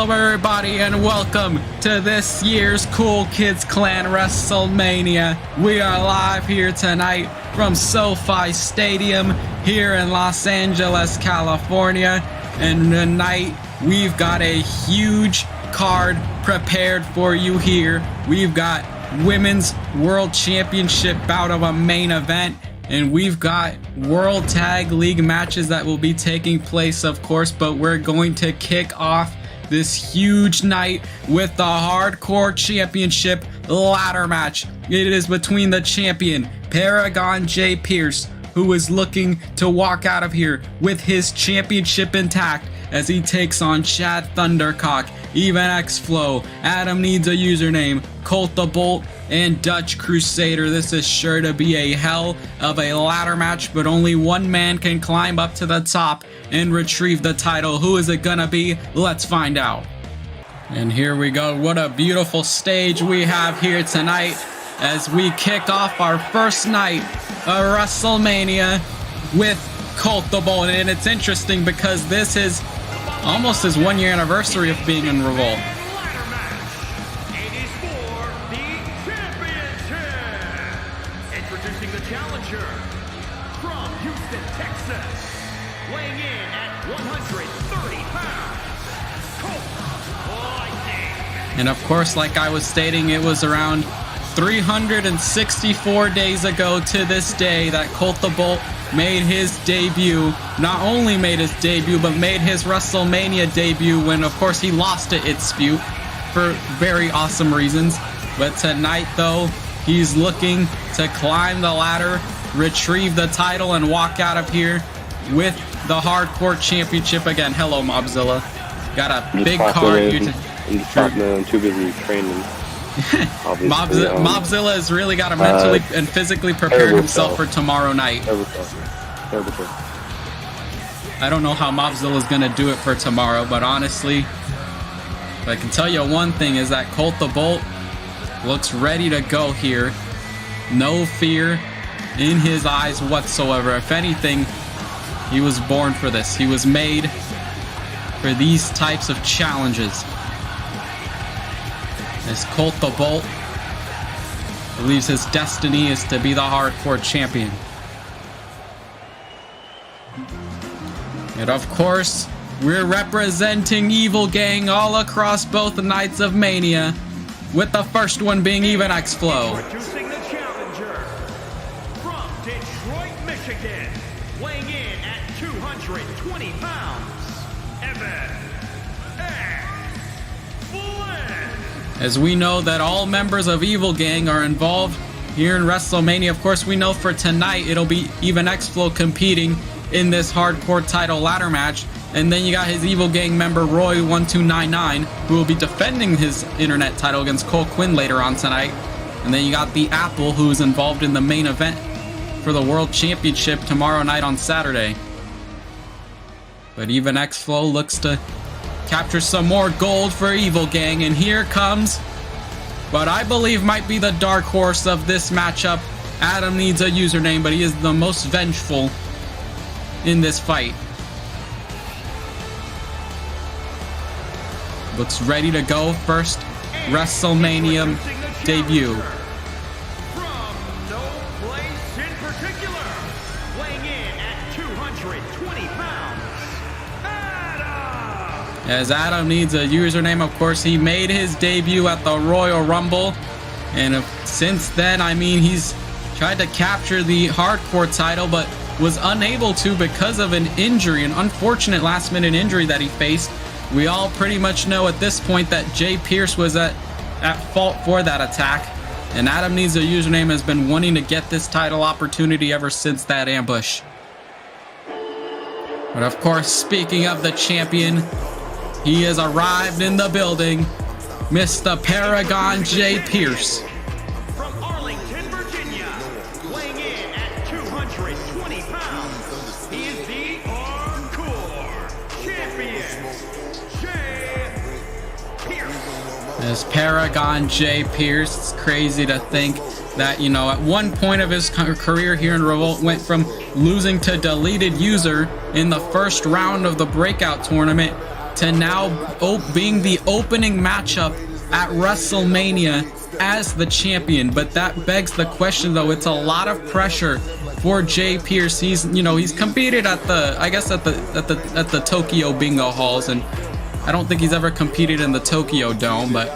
Hello everybody and welcome to this year's Kool Kids Klan WrestleMania. We are live here tonight from SoFi Stadium here in Los Angeles, California. And tonight we've got a huge card prepared for you here. We've got Women's World Championship bout of a main event. And we've got World Tag League matches that will be taking place, of course, but we're going to kick off this huge night with the Hardcore Championship ladder match. It is between the champion, Paragon J. Pierce, who is looking to walk out of here with his championship intact as he takes on Chad Thundercock, Even X Flow, Adam Needs a Username, Colt the Bolt, and Dutch Crusader. This is sure to be a hell of a ladder match, but only one man can climb up to the top and retrieve the title. Who is it gonna be? Let's find out. And here we go. What a beautiful stage we have here tonight as we kick off our first night of WrestleMania with Colt the Bolt. And it's interesting because this is almost his 1 year anniversary of being in Revolt. Introducing the challenger from Houston, Texas, weighing in at 130 pounds, Colt Lightning. And of course, like I was stating, it was around 364 days ago to this day that Colt the Bolt made his debut. Not only made his debut, but made his WrestleMania debut when, of course, he lost to itsspewt for very awesome reasons. But tonight, though, he's looking to climb the ladder, retrieve the title, and walk out of here with the Hardcore Championship again. Hello, Mobzilla. Got a big card here. I'm too busy training. Mobzilla has really got to mentally and physically prepare himself for tomorrow night. I don't know how Mobzilla is going to do it for tomorrow, but honestly, I can tell you one thing is that Colt the Bolt looks ready to go here. No fear in his eyes whatsoever. If anything, he was born for this. He was made for these types of challenges. As Colt the Bolt believes his destiny is to be the Hardcore Champion. And of course, we're representing Evil Gang all across both nights of Mania, with the first one being Even X Flow. Introducing the challenger from Detroit, Michigan, weighing in at 220 pounds, Even X Flow. As we know that all members of Evil Gang are involved here in WrestleMania. Of course, we know for tonight it'll be Even X Flow competing in this Hardcore title ladder match. And then you got his Evil Gang member Roy1299, who will be defending his internet title against Quinn later on tonight. And then you got the Apple, who is involved in the main event for the World Championship tomorrow night on Saturday. But Even X Flow looks to capture some more gold for Evil Gang, and here comes what I believe might be the dark horse of this matchup. Adam Needs a Username, but he is the most vengeful in this fight. Looks ready to go. First WrestleMania debut. From no place in particular, weighing in at 220 pounds, Adam. As Adam Needs a Username, of course, he made his debut at the Royal Rumble. And since then, I mean, he's tried to capture the Hardcore title, but was unable to because of an injury, an unfortunate last-minute injury that he faced. We all pretty much know at this point that Jay Pierce was at fault for that attack. And Adam Needs a Username has been wanting to get this title opportunity ever since that ambush. But of course, speaking of the champion, he has arrived in the building, Mr. Paragon J. Pierce. From Arlington, Virginia, weighing in at 220 pounds, he is the Hardcore Champion, J. Pierce. As Paragon J. Pierce, it's crazy to think that, you know, at one point of his career here in Revolt went from losing to deleted user in the first round of the breakout tournament to now being the opening matchup at WrestleMania as the champion. But that begs the question, though. It's a lot of pressure for Jay Pierce. He's, you know, he's competed at the, I guess at the Tokyo Bingo Halls, and I don't think he's ever competed in the Tokyo Dome, but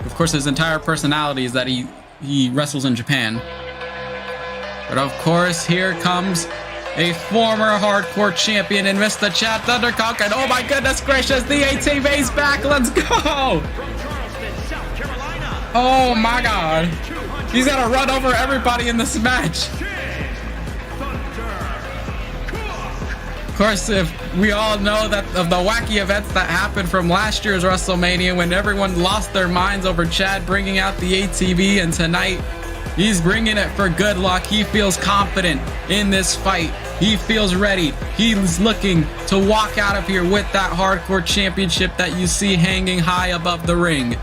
of course his entire personality is that he wrestles in Japan. But of course, here comes a former hardcore champion in Mr. Chad Thundercock, and oh my goodness gracious, the ATV's back. Let's go! Oh my god, he's gonna run over everybody in this match. Of course, if we all know that of the wacky events that happened from last year's WrestleMania when everyone lost their minds over Chad bringing out the ATV, and tonight he's bringing it for good luck. He feels confident in this fight. He feels ready. He's looking to walk out of here with that hardcore championship that you see hanging high above the ring.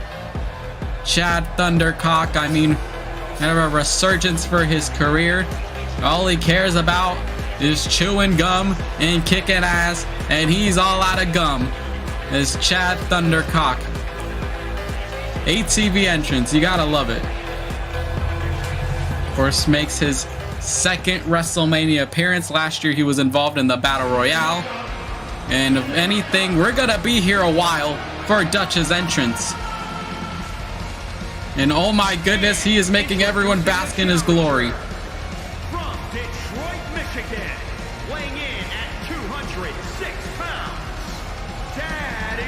Chad Thundercock, I mean, kind of a resurgence for his career. All he cares about is chewing gum and kicking ass, and he's all out of gum. Is Chad Thundercock. ATV entrance, you gotta love it. Of course, makes his second WrestleMania appearance. Last year he was involved in the Battle Royale, and if anything, we're gonna be here a while for Dutch's entrance. And oh my goodness, he is making everyone bask in his glory. From Detroit, Michigan, weighing in at 206 pounds, Daddy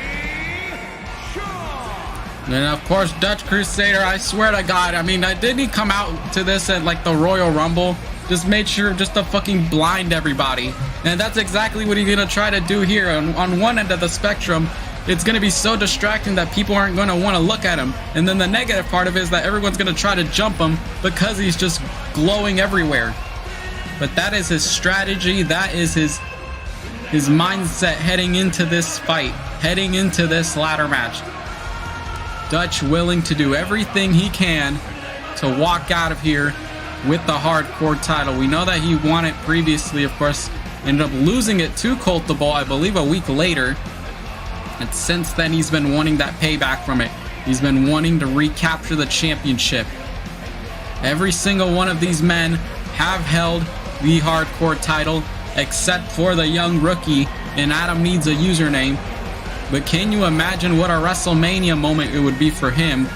Sean. And of course, Dutch Crusader, I swear to God, I mean, didn't he come out to this at like the Royal Rumble? Just made sure just to fucking blind everybody. And that's exactly what he's gonna try to do here. On one end of the spectrum, it's going to be so distracting that people aren't going to want to look at him. And then the negative part of it is that everyone's going to try to jump him because he's just glowing everywhere. But that is his strategy. That is his mindset heading into this fight, heading into this ladder match. Dutch willing to do everything he can to walk out of here with the hardcore title. We know that he won it previously, of course, ended up losing it to Colt the Bull, I believe a week later. And since then, he's been wanting that payback from it. He's been wanting to recapture the championship. Every single one of these men have held the hardcore title, except for the young rookie, and Adam needs a username. But can you imagine what a WrestleMania moment it would be for him?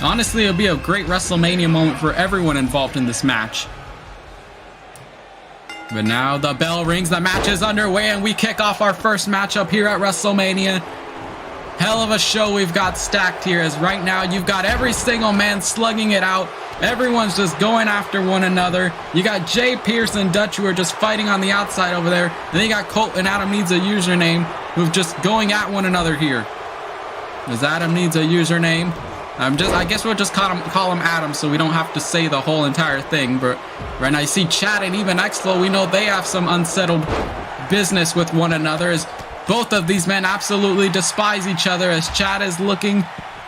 Honestly, it would be a great WrestleMania moment for everyone involved in this match. But now the bell rings, the match is underway, and we kick off our first matchup here at WrestleMania. Hell of a show we've got stacked here, as right now you've got every single man slugging it out. Everyone's just going after one another. You got Jay Pierce and Dutch who are just fighting on the outside over there. And then you got Colt and Adam Needs a Username who've just going at one another here. As Adam needs a username. I guess we'll just call him Adam so we don't have to say the whole entire thing. But right now you see Chad and even X-Flow, we know they have some unsettled business with one another, as both of these men absolutely despise each other, as Chad is looking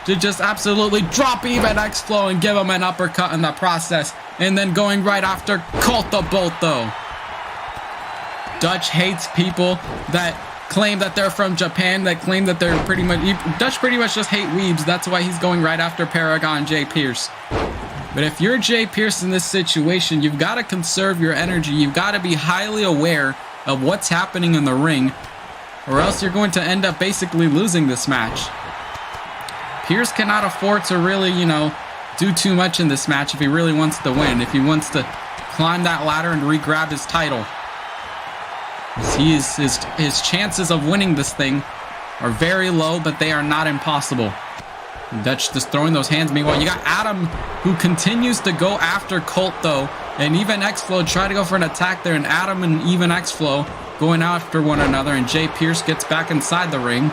to just absolutely drop even X-Flow and give him an uppercut in the process, and then going right after Colt the Bolt though. Dutch hates people that claim that they're from Japan, that claim that they're Dutch pretty much just hate weebs. That's why he's going right after Paragon Jay Pierce. But if you're Jay Pierce in this situation, you've got to conserve your energy. You've got to be highly aware of what's happening in the ring, or else you're going to end up basically losing this match. Pierce cannot afford to really, do too much in this match if he really wants to win, if he wants to climb that ladder and re-grab his title. His chances of winning this thing are very low, but they are not impossible. Dutch just throwing those hands. Meanwhile, you got Adam, who continues to go after Colt, though. And even X-Flow try to go for an attack there. And Adam and even X-Flow going after one another. And Jay Pierce gets back inside the ring.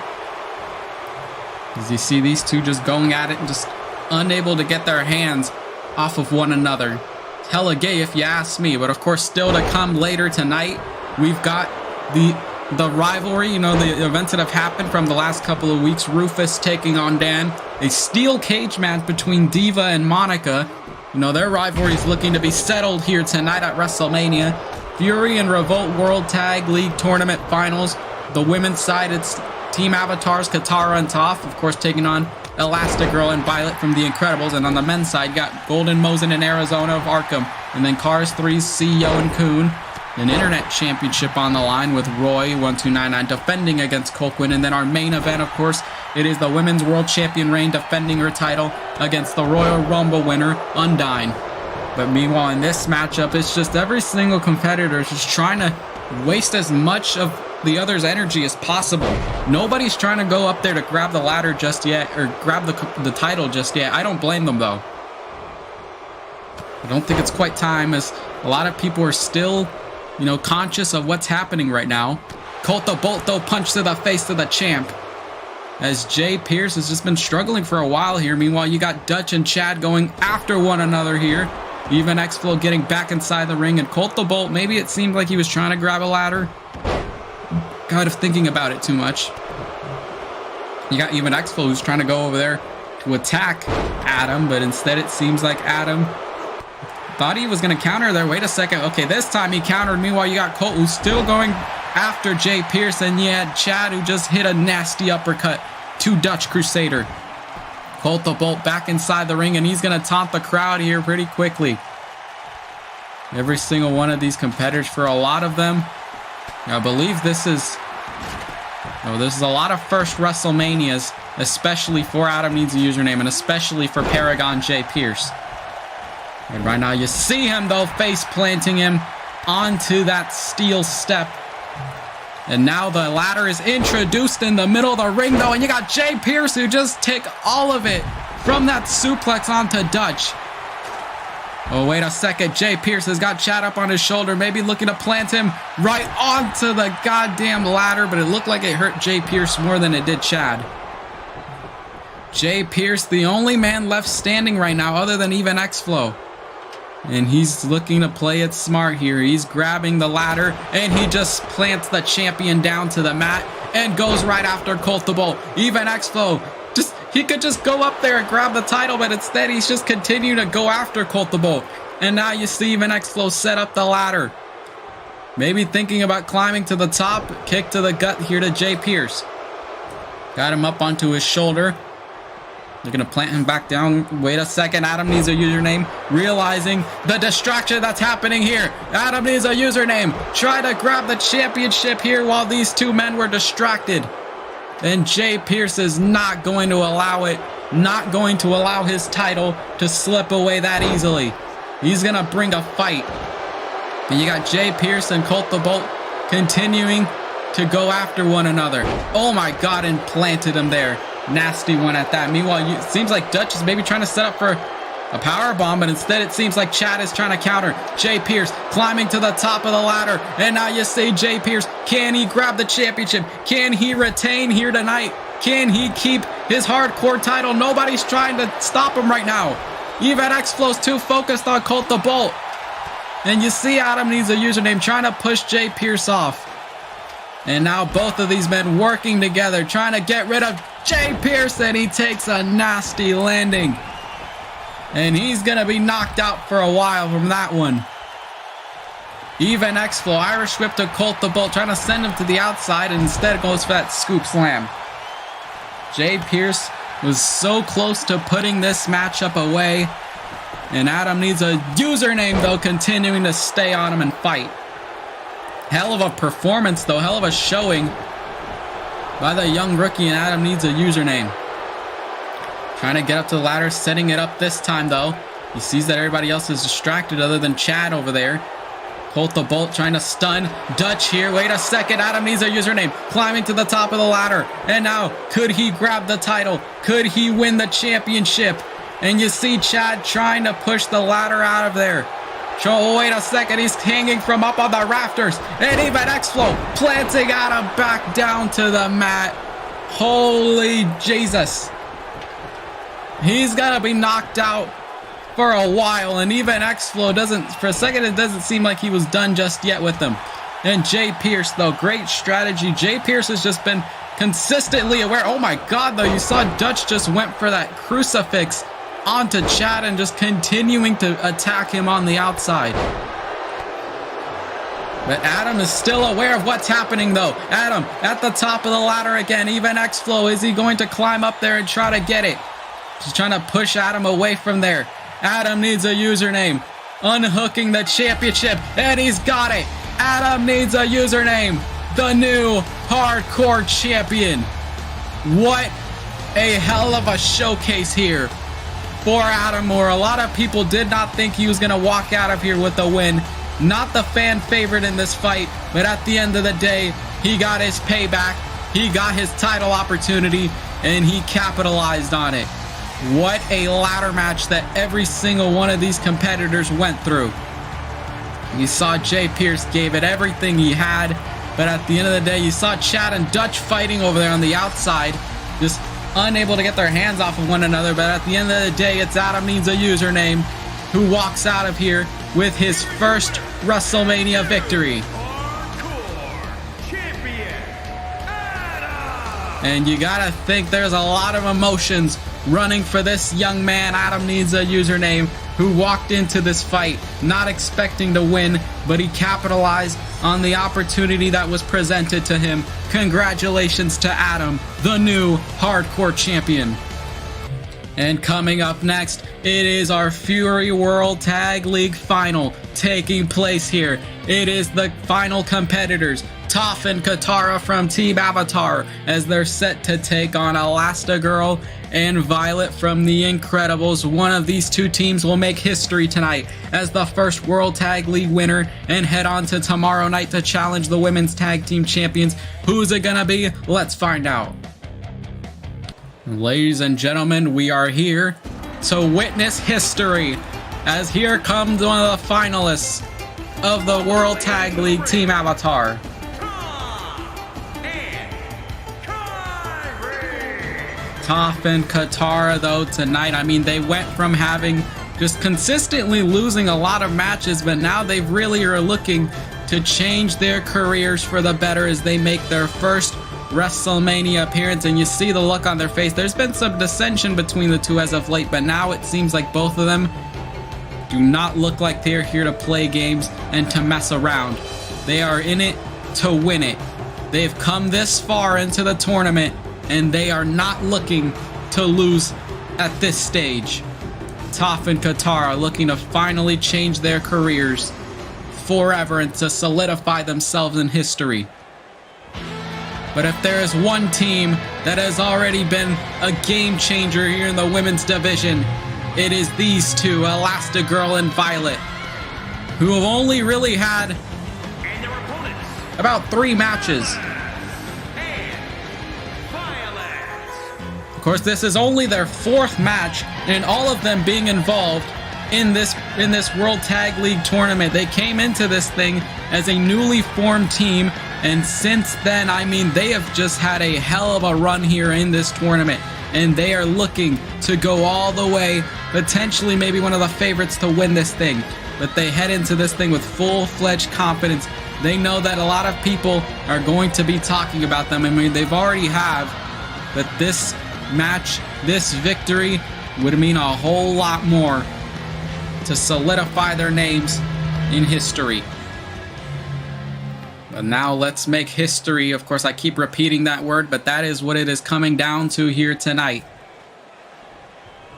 As you see these two just going at it and just unable to get their hands off of one another. Hella gay if you ask me. But of course, still to come later tonight, we've got the rivalry, the events that have happened from the last couple of weeks. Rufus taking on Dan. A steel cage match between Diva and Monika. Their rivalry is looking to be settled here tonight at WrestleMania. Fury and Revolt World Tag League Tournament Finals. The women's side, it's Team Avatars, Katara and Toph, of course, taking on Elastigirl and Violet from The Incredibles. And on the men's side, got Golden Mosin and Arizona of Arkham. And then Cars 3's CEO and Koon. An Internet Championship on the line with Roy1299 defending against Quinn. And then our main event, of course, it is the Women's World Champion Reign defending her title against the Royal Rumble winner, Undyne. But meanwhile, in this matchup, it's just every single competitor is just trying to waste as much of the other's energy as possible. Nobody's trying to go up there to grab the ladder just yet, or grab the title just yet. I don't blame them, though. I don't think it's quite time, as a lot of people are still, you know, conscious of what's happening right now. Colt the Bolt, though, punch to the face of the champ, as Jay Pierce has just been struggling for a while here. Meanwhile, you got Dutch and Chad going after one another here. Even X-Flow getting back inside the ring, and Colt the Bolt, maybe it seemed like he was trying to grab a ladder. Kind of thinking about it too much. You got even X-Flow who's trying to go over there to attack Adam, but instead it seems like Adam thought he was going to counter there. Wait a second. Okay, this time he countered. Meanwhile, you got Colt who's still going after Jay Pierce, and you had Chad who just hit a nasty uppercut to Dutch Crusader. Colt the Bolt back inside the ring, and he's going to taunt the crowd here pretty quickly. Every single one of these competitors, for a lot of them, I believe this is a lot of first WrestleManias, especially for Adam Needs a Username, and especially for Paragon Jay Pierce. And right now you see him, though, face planting him onto that steel step. And now the ladder is introduced in the middle of the ring, though, and you got Jay Pierce who just take all of it from that suplex onto Dutch. Oh, wait a second. Jay Pierce has got Chad up on his shoulder, maybe looking to plant him right onto the goddamn ladder, but it looked like it hurt Jay Pierce more than it did Chad. Jay Pierce, the only man left standing right now other than even X-Flow. And he's looking to play it smart here. He's grabbing the ladder, and he just plants the champion down to the mat and goes right after Colt the Bolt. Even X-Flow, he could just go up there and grab the title, but instead he's just continuing to go after Colt the Bolt. And now you see even X-Flow set up the ladder. Maybe thinking about climbing to the top. Kick to the gut here to Jay Pierce. Got him up onto his shoulder. They're going to plant him back down. Wait a second. Adam needs a username. Realizing the distraction that's happening here. Adam needs a username. Try to grab the championship here while these two men were distracted. And Jay Pierce is not going to allow it. Not going to allow his title to slip away that easily. He's going to bring a fight. And you got Jay Pierce and Colt the Bolt continuing to go after one another. Oh my God, and planted him there. Nasty one at that. Meanwhile, it seems like Dutch is maybe trying to set up for a power bomb, but instead it seems like Chad is trying to counter. Jay Pierce climbing to the top of the ladder, and now you see Jay Pierce. Can he grab the championship? Can he retain here tonight? Can he keep his hardcore title? Nobody's trying to stop him right now. Even X-Flow's too focused on Colt the Bolt. And you see Adam needs a username trying to push Jay Pierce off. And now both of these men working together, trying to get rid of Jay Pierce, and he takes a nasty landing. And he's going to be knocked out for a while from that one. Even X-Flow, Irish whip to Colt the Bolt, trying to send him to the outside, and instead goes for that scoop slam. Jay Pierce was so close to putting this matchup away. And Adam needs a username, though, continuing to stay on him and fight. Hell of a performance, though. Hell of a showing by the young rookie, and Adam needs a username. Trying to get up to the ladder, setting it up this time, though. He sees that everybody else is distracted other than Chad over there. Colt the Bolt trying to stun Dutch here. Wait a second. Adam needs a username. Climbing to the top of the ladder. And now, could he grab the title? Could he win the championship? And you see Chad trying to push the ladder out of there. Oh, wait a second. He's hanging from up on the rafters. And even X-Flow planting Adam back down to the mat. Holy Jesus. He's going to be knocked out for a while. And even X-Flow doesn't, for a second, it doesn't seem like he was done just yet with them. And Jay Pierce, though, great strategy. Jay Pierce has just been consistently aware. Oh my God, though, you saw Dutch just went for that crucifix onto Chad and just continuing to attack him on the outside. But Adam is still aware of what's happening, though. Adam at the top of the ladder again. Even X-Flow, is he going to climb up there and try to get it? She's trying to push Adam away from there. Adam needs a username. Unhooking the championship, and he's got it. Adam needs a username. The new hardcore champion. What a hell of a showcase here for Adam Moore. A lot of people did not think he was going to walk out of here with a win. Not the fan favorite in this fight, but at the end of the day, he got his payback. He got his title opportunity, and he capitalized on it. What a ladder match that every single one of these competitors went through. You saw Jay Pierce gave it everything he had, but at the end of the day, you saw Chad and Dutch fighting over there on the outside, just unable to get their hands off of one another. But at the end of the day, it's Adam Needs a Username who walks out of here with his first WrestleMania victory. And you gotta think there's a lot of emotions running for this young man, Adam Needs a Username, who walked into this fight not expecting to win, but he capitalized on the opportunity that was presented to him. Congratulations to Adam, the new hardcore champion. And coming up next, it is our Fury World Tag League Final taking place here. It is the final competitors, Toph and Katara from Team Avatar, as they're set to take on Elastigirl and Violet from The Incredibles. One of these two teams will make history tonight as the first World Tag League winner and head on to tomorrow night to challenge the Women's Tag Team Champions. Who's it gonna be? Let's find out. Ladies and gentlemen, we are here to witness history, as here comes one of the finalists of the World Tag League Team Avatar. Toph and Katara, though, tonight, I mean, they went from having just consistently losing a lot of matches, but now they really are looking to change their careers for the better as they make their first WrestleMania appearance. And you see the look on their face. There's been some dissension between the two as of late, but now it seems like both of them do not look like they're here to play games and to mess around. They are in it to win it. They've come this far into the tournament, and they are not looking to lose at this stage. Toph and Katara looking to finally change their careers forever and to solidify themselves in history. But if there is one team that has already been a game changer here in the women's division, it is these two, Elastigirl and Violet, who have only really had about 3 matches. Of course, this is only their 4th match, and all of them being involved in this World Tag League tournament. They came into this thing as a newly formed team, and since then, I mean, they have just had a hell of a run here in this tournament, and they are looking to go all the way, potentially maybe one of the favorites to win this thing. But they head into this thing with full-fledged confidence. They know that a lot of people are going to be talking about them. I mean, they've already have, but this match, this victory would mean a whole lot more to solidify their names in history. But now let's make history. Of course, I keep repeating that word, but that is what it is coming down to here tonight.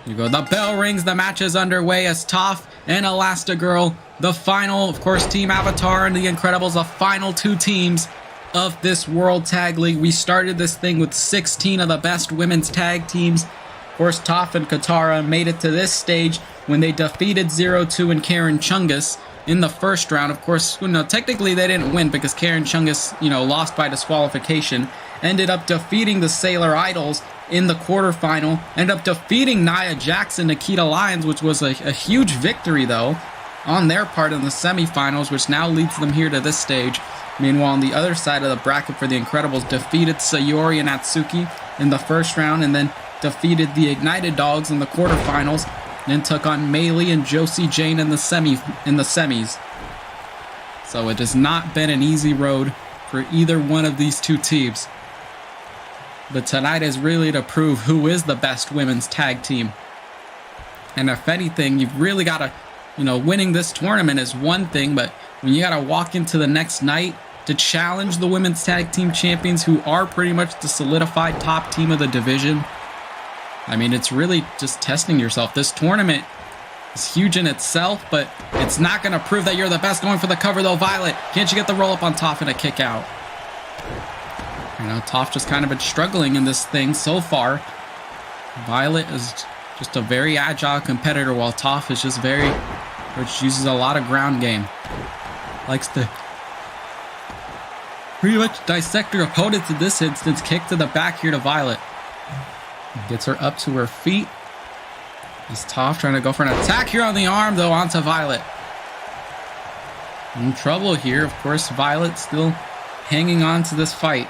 You go, the bell rings, the match is underway as Toph and Elastigirl, the final, of course, Team Avatar and The Incredibles, the final 2 teams of this World Tag League. We started this thing with 16 of the best women's tag teams. Of course, Toph and Katara made it to this stage when they defeated 0-2 and Karen Chungus in the first round. Of course, technically they didn't win because Karen Chungus, lost by disqualification. Ended up defeating the Sailor Idols in the quarterfinal. Ended up defeating Nia Jax and Nikita Lyons, which was a huge victory, though, on their part in the semifinals, which now leads them here to this stage. Meanwhile, on the other side of the bracket for the Incredibles, defeated Sayori and Atsuki in the first round, and then defeated the Ignited Dogs in the quarterfinals, then took on Maylee and Josie Jane in the semis. So it has not been an easy road for either one of these two teams. But tonight is really to prove who is the best women's tag team. And if anything, you've really got to, winning this tournament is one thing, but when you gotta walk into the next night to challenge the women's tag team champions who are pretty much the solidified top team of the division. I mean, it's really just testing yourself. This tournament is huge in itself, but it's not going to prove that you're the best. Going for the cover, though, Violet. Can't you get the roll-up on Toph and a kick out? You know, Toph just kind of been struggling in this thing so far. Violet is just a very agile competitor, while Toph is just which uses a lot of ground game. Likes to pretty much dissect her opponents in this instance. Kick to the back here to Violet. Gets her up to her feet. Is Toph trying to go for an attack here on the arm, though, onto Violet. In trouble here. Of course, Violet still hanging on to this fight.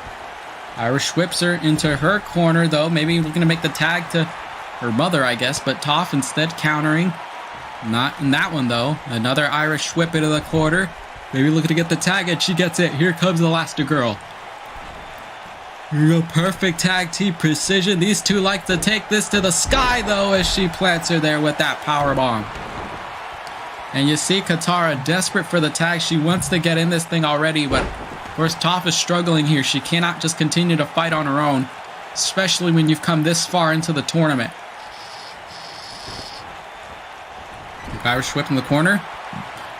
Irish whips her into her corner, though. Maybe looking to make the tag to her mother, I guess. But Toph instead countering. Not in that one, though. Another Irish whip into the corner. Maybe looking to get the tag, and she gets it. Here comes Elastigirl. Real perfect tag team precision. These two like to take this to the sky, though, as she plants her there with that power bomb. And you see Katara desperate for the tag. She wants to get in this thing already, but of course Toph is struggling here. She cannot just continue to fight on her own, especially when you've come this far into the tournament. Irish whip in the corner.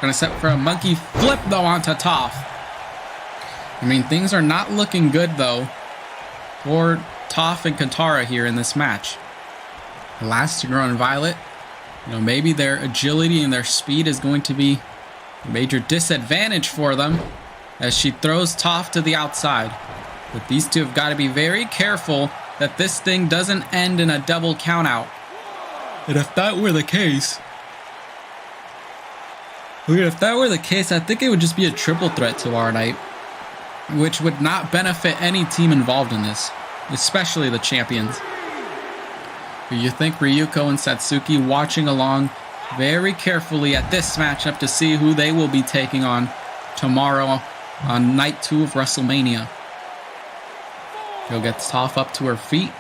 Gonna set for a monkey flip, though, onto Toph. I mean, things are not looking good, though, for Toph and Katara here in this match. Elastigirl and Violet, you know, maybe their agility and their speed is going to be a major disadvantage for them as she throws Toph to the outside. But these two have got to be very careful that this thing doesn't end in a double countout. And if that were the case, I think it would just be a triple threat tomorrow night, which would not benefit any team involved in this, especially the champions. You think Ryuko and Satsuki watching along very carefully at this matchup to see who they will be taking on tomorrow on night 2 of WrestleMania. She'll get Toph up to her feet.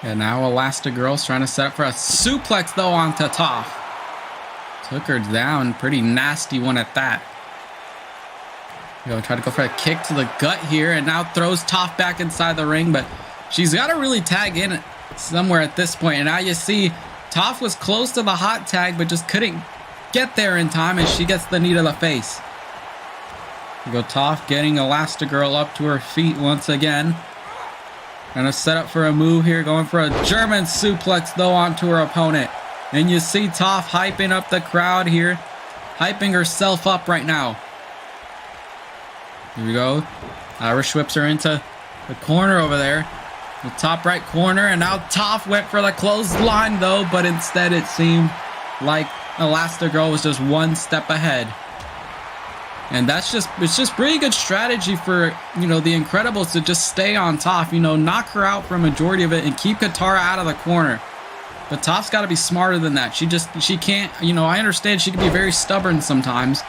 And now Elastigirl's trying to set up for a suplex, though, onto Toph. Took her down, pretty nasty one at that. Try to go for a kick to the gut here, and now throws Toph back inside the ring, but she's got to really tag in somewhere at this point. And now you see Toph was close to the hot tag, but just couldn't get there in time as she gets the knee to the face. Toph getting Elastigirl up to her feet once again. Gonna set up for a move here, going for a German suplex, though, onto her opponent. And you see Toph hyping up the crowd here, hyping herself up right now. Here we go. Irish whips her into the corner over there. The top right corner. And now Toph went for the clothesline, though. But instead it seemed like Elastigirl was just one step ahead. And it's just pretty good strategy for, you know, the Incredibles to just stay on Toph. You know, knock her out for a majority of it and keep Katara out of the corner. But Toph's got to be smarter than that. She can't, you know, I understand she can be very stubborn sometimes.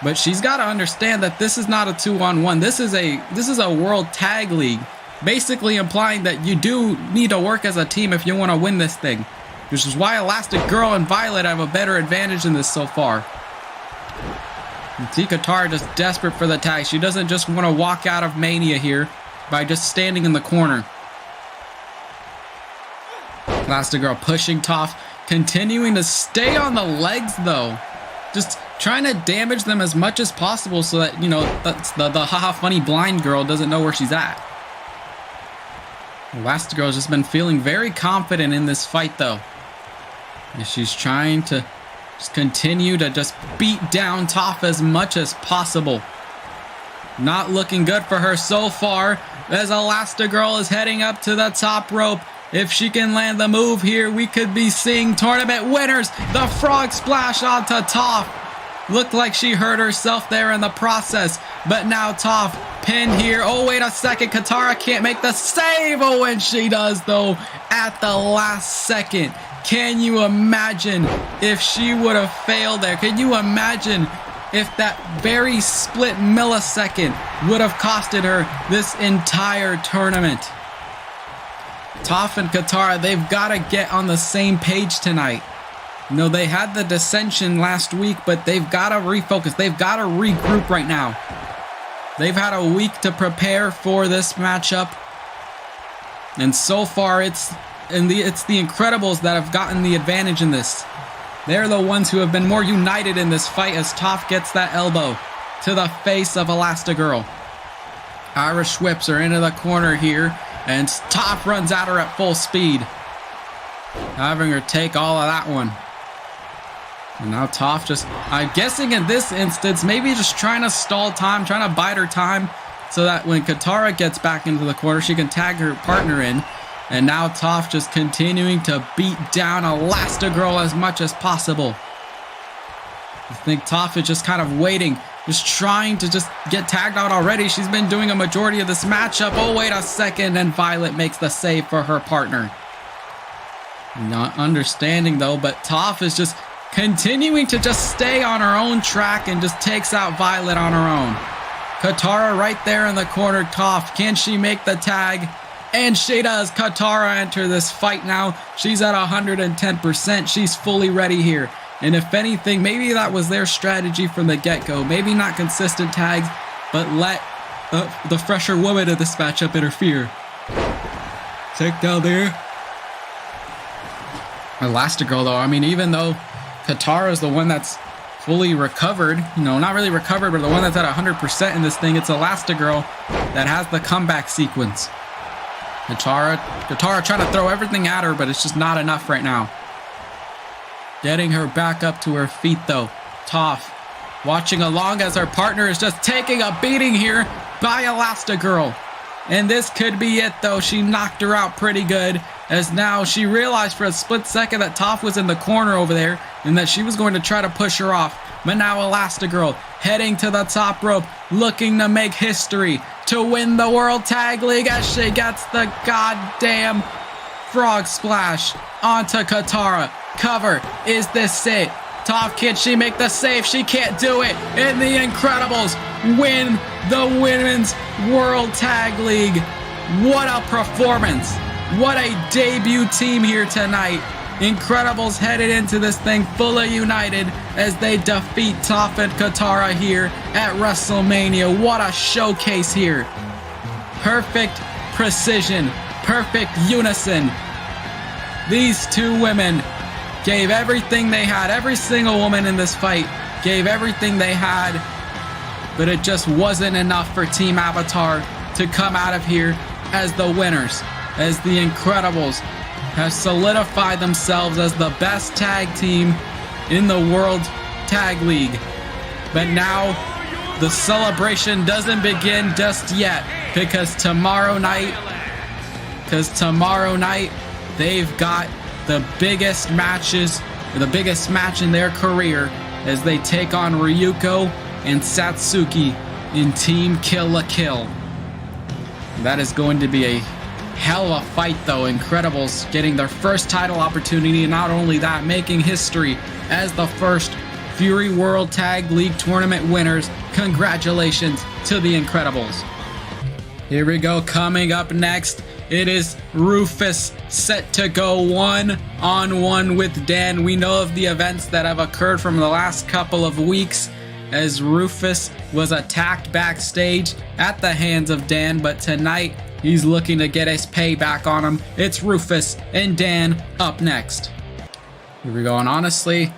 But she's got to understand that this is not a 2-on-1. This is a World Tag League. Basically implying that you do need to work as a team if you want to win this thing. Which is why Elastigirl and Violet have a better advantage in this so far. And see Katara just desperate for the tag. She doesn't just want to walk out of Mania here by just standing in the corner. Elastigirl pushing Toph, continuing to stay on the legs, though. Just trying to damage them as much as possible so that, you know, that's the haha funny blind girl doesn't know where she's at. Elastigirl's just been feeling very confident in this fight, though. And she's trying to just continue to just beat down Toph as much as possible. Not looking good for her so far as Elastigirl is heading up to the top rope. If she can land the move here, we could be seeing tournament winners. The frog splash onto Toph. Looked like she hurt herself there in the process. But now Toph pinned here. Oh, wait a second. Katara can't make the save. Oh, and she does, though, at the last second. Can you imagine if she would have failed there? Can you imagine if that very split millisecond would have costed her this entire tournament? Toph and Katara, they've got to get on the same page tonight. No, they had the dissension last week, but they've got to refocus. They've got to regroup right now. They've had a week to prepare for this matchup. And so far, it's the Incredibles that have gotten the advantage in this. They're the ones who have been more united in this fight as Toph gets that elbow to the face of Elastigirl. Irish whips her into the corner here, and Toph runs at her at full speed, having her take all of that one. And now Toph just, I'm guessing in this instance, maybe just trying to stall time, trying to bide her time, so that when Katara gets back into the corner, she can tag her partner in. And now Toph just continuing to beat down Elastigirl as much as possible. I think Toph is just kind of waiting, just trying to just get tagged out already. She's been doing a majority of this matchup. Oh, wait a second, and Violet makes the save for her partner. Not understanding though, but Toph is just continuing to just stay on her own track and just takes out Violet on her own. Katara right there in the corner. Toph, can she make the tag? And she does. Katara enter this fight now. She's at 110%. She's fully ready here. And if anything, maybe that was their strategy from the get-go. Maybe not consistent tags, but let the fresher woman of this matchup interfere. Take down there. Elastigirl, though, I mean, even though Katara is the one that's fully recovered, you know, not really recovered, but the one that's at 100% in this thing, it's Elastigirl that has the comeback sequence. Katara trying to throw everything at her, but it's just not enough right now. Getting her back up to her feet, though. Toph watching along as her partner is just taking a beating here by Elastigirl. And this could be it, though. She knocked her out pretty good, as now she realized for a split second that Toph was in the corner over there and that she was going to try to push her off. But now Elastigirl heading to the top rope, looking to make history to win the World Tag League as she gets the goddamn frog splash onto Katara. Cover. Is this it? Toph, can she make the save? She can't do it. And the Incredibles win the Women's World Tag League. What a performance. What a debut team here tonight. Incredibles headed into this thing fully united as they defeat Toph and Katara here at WrestleMania. What a showcase here. Perfect precision, perfect unison. These two women gave everything they had. Every single woman in this fight gave everything they had, but it just wasn't enough for Team Avatar to come out of here as the winners, as the Incredibles have solidified themselves as the best tag team in the World Tag League. But now the celebration doesn't begin just yet, because tomorrow night they've got the biggest matches, the biggest match in their career, as they take on Ryuko and Satsuki in Team Kill la Kill. That is going to be a hell of a fight, though. Incredibles getting their first title opportunity, and not only that, making history as the first Fury World Tag League Tournament winners. Congratulations to the Incredibles. Here we go. Coming up next, it is Rufus set to go one-on-one with Dan. We know of the events that have occurred from the last couple of weeks, as Rufus was attacked backstage at the hands of Dan, but tonight he's looking to get his payback on him. It's Rufus and Dan up next. Here we go, and honestly,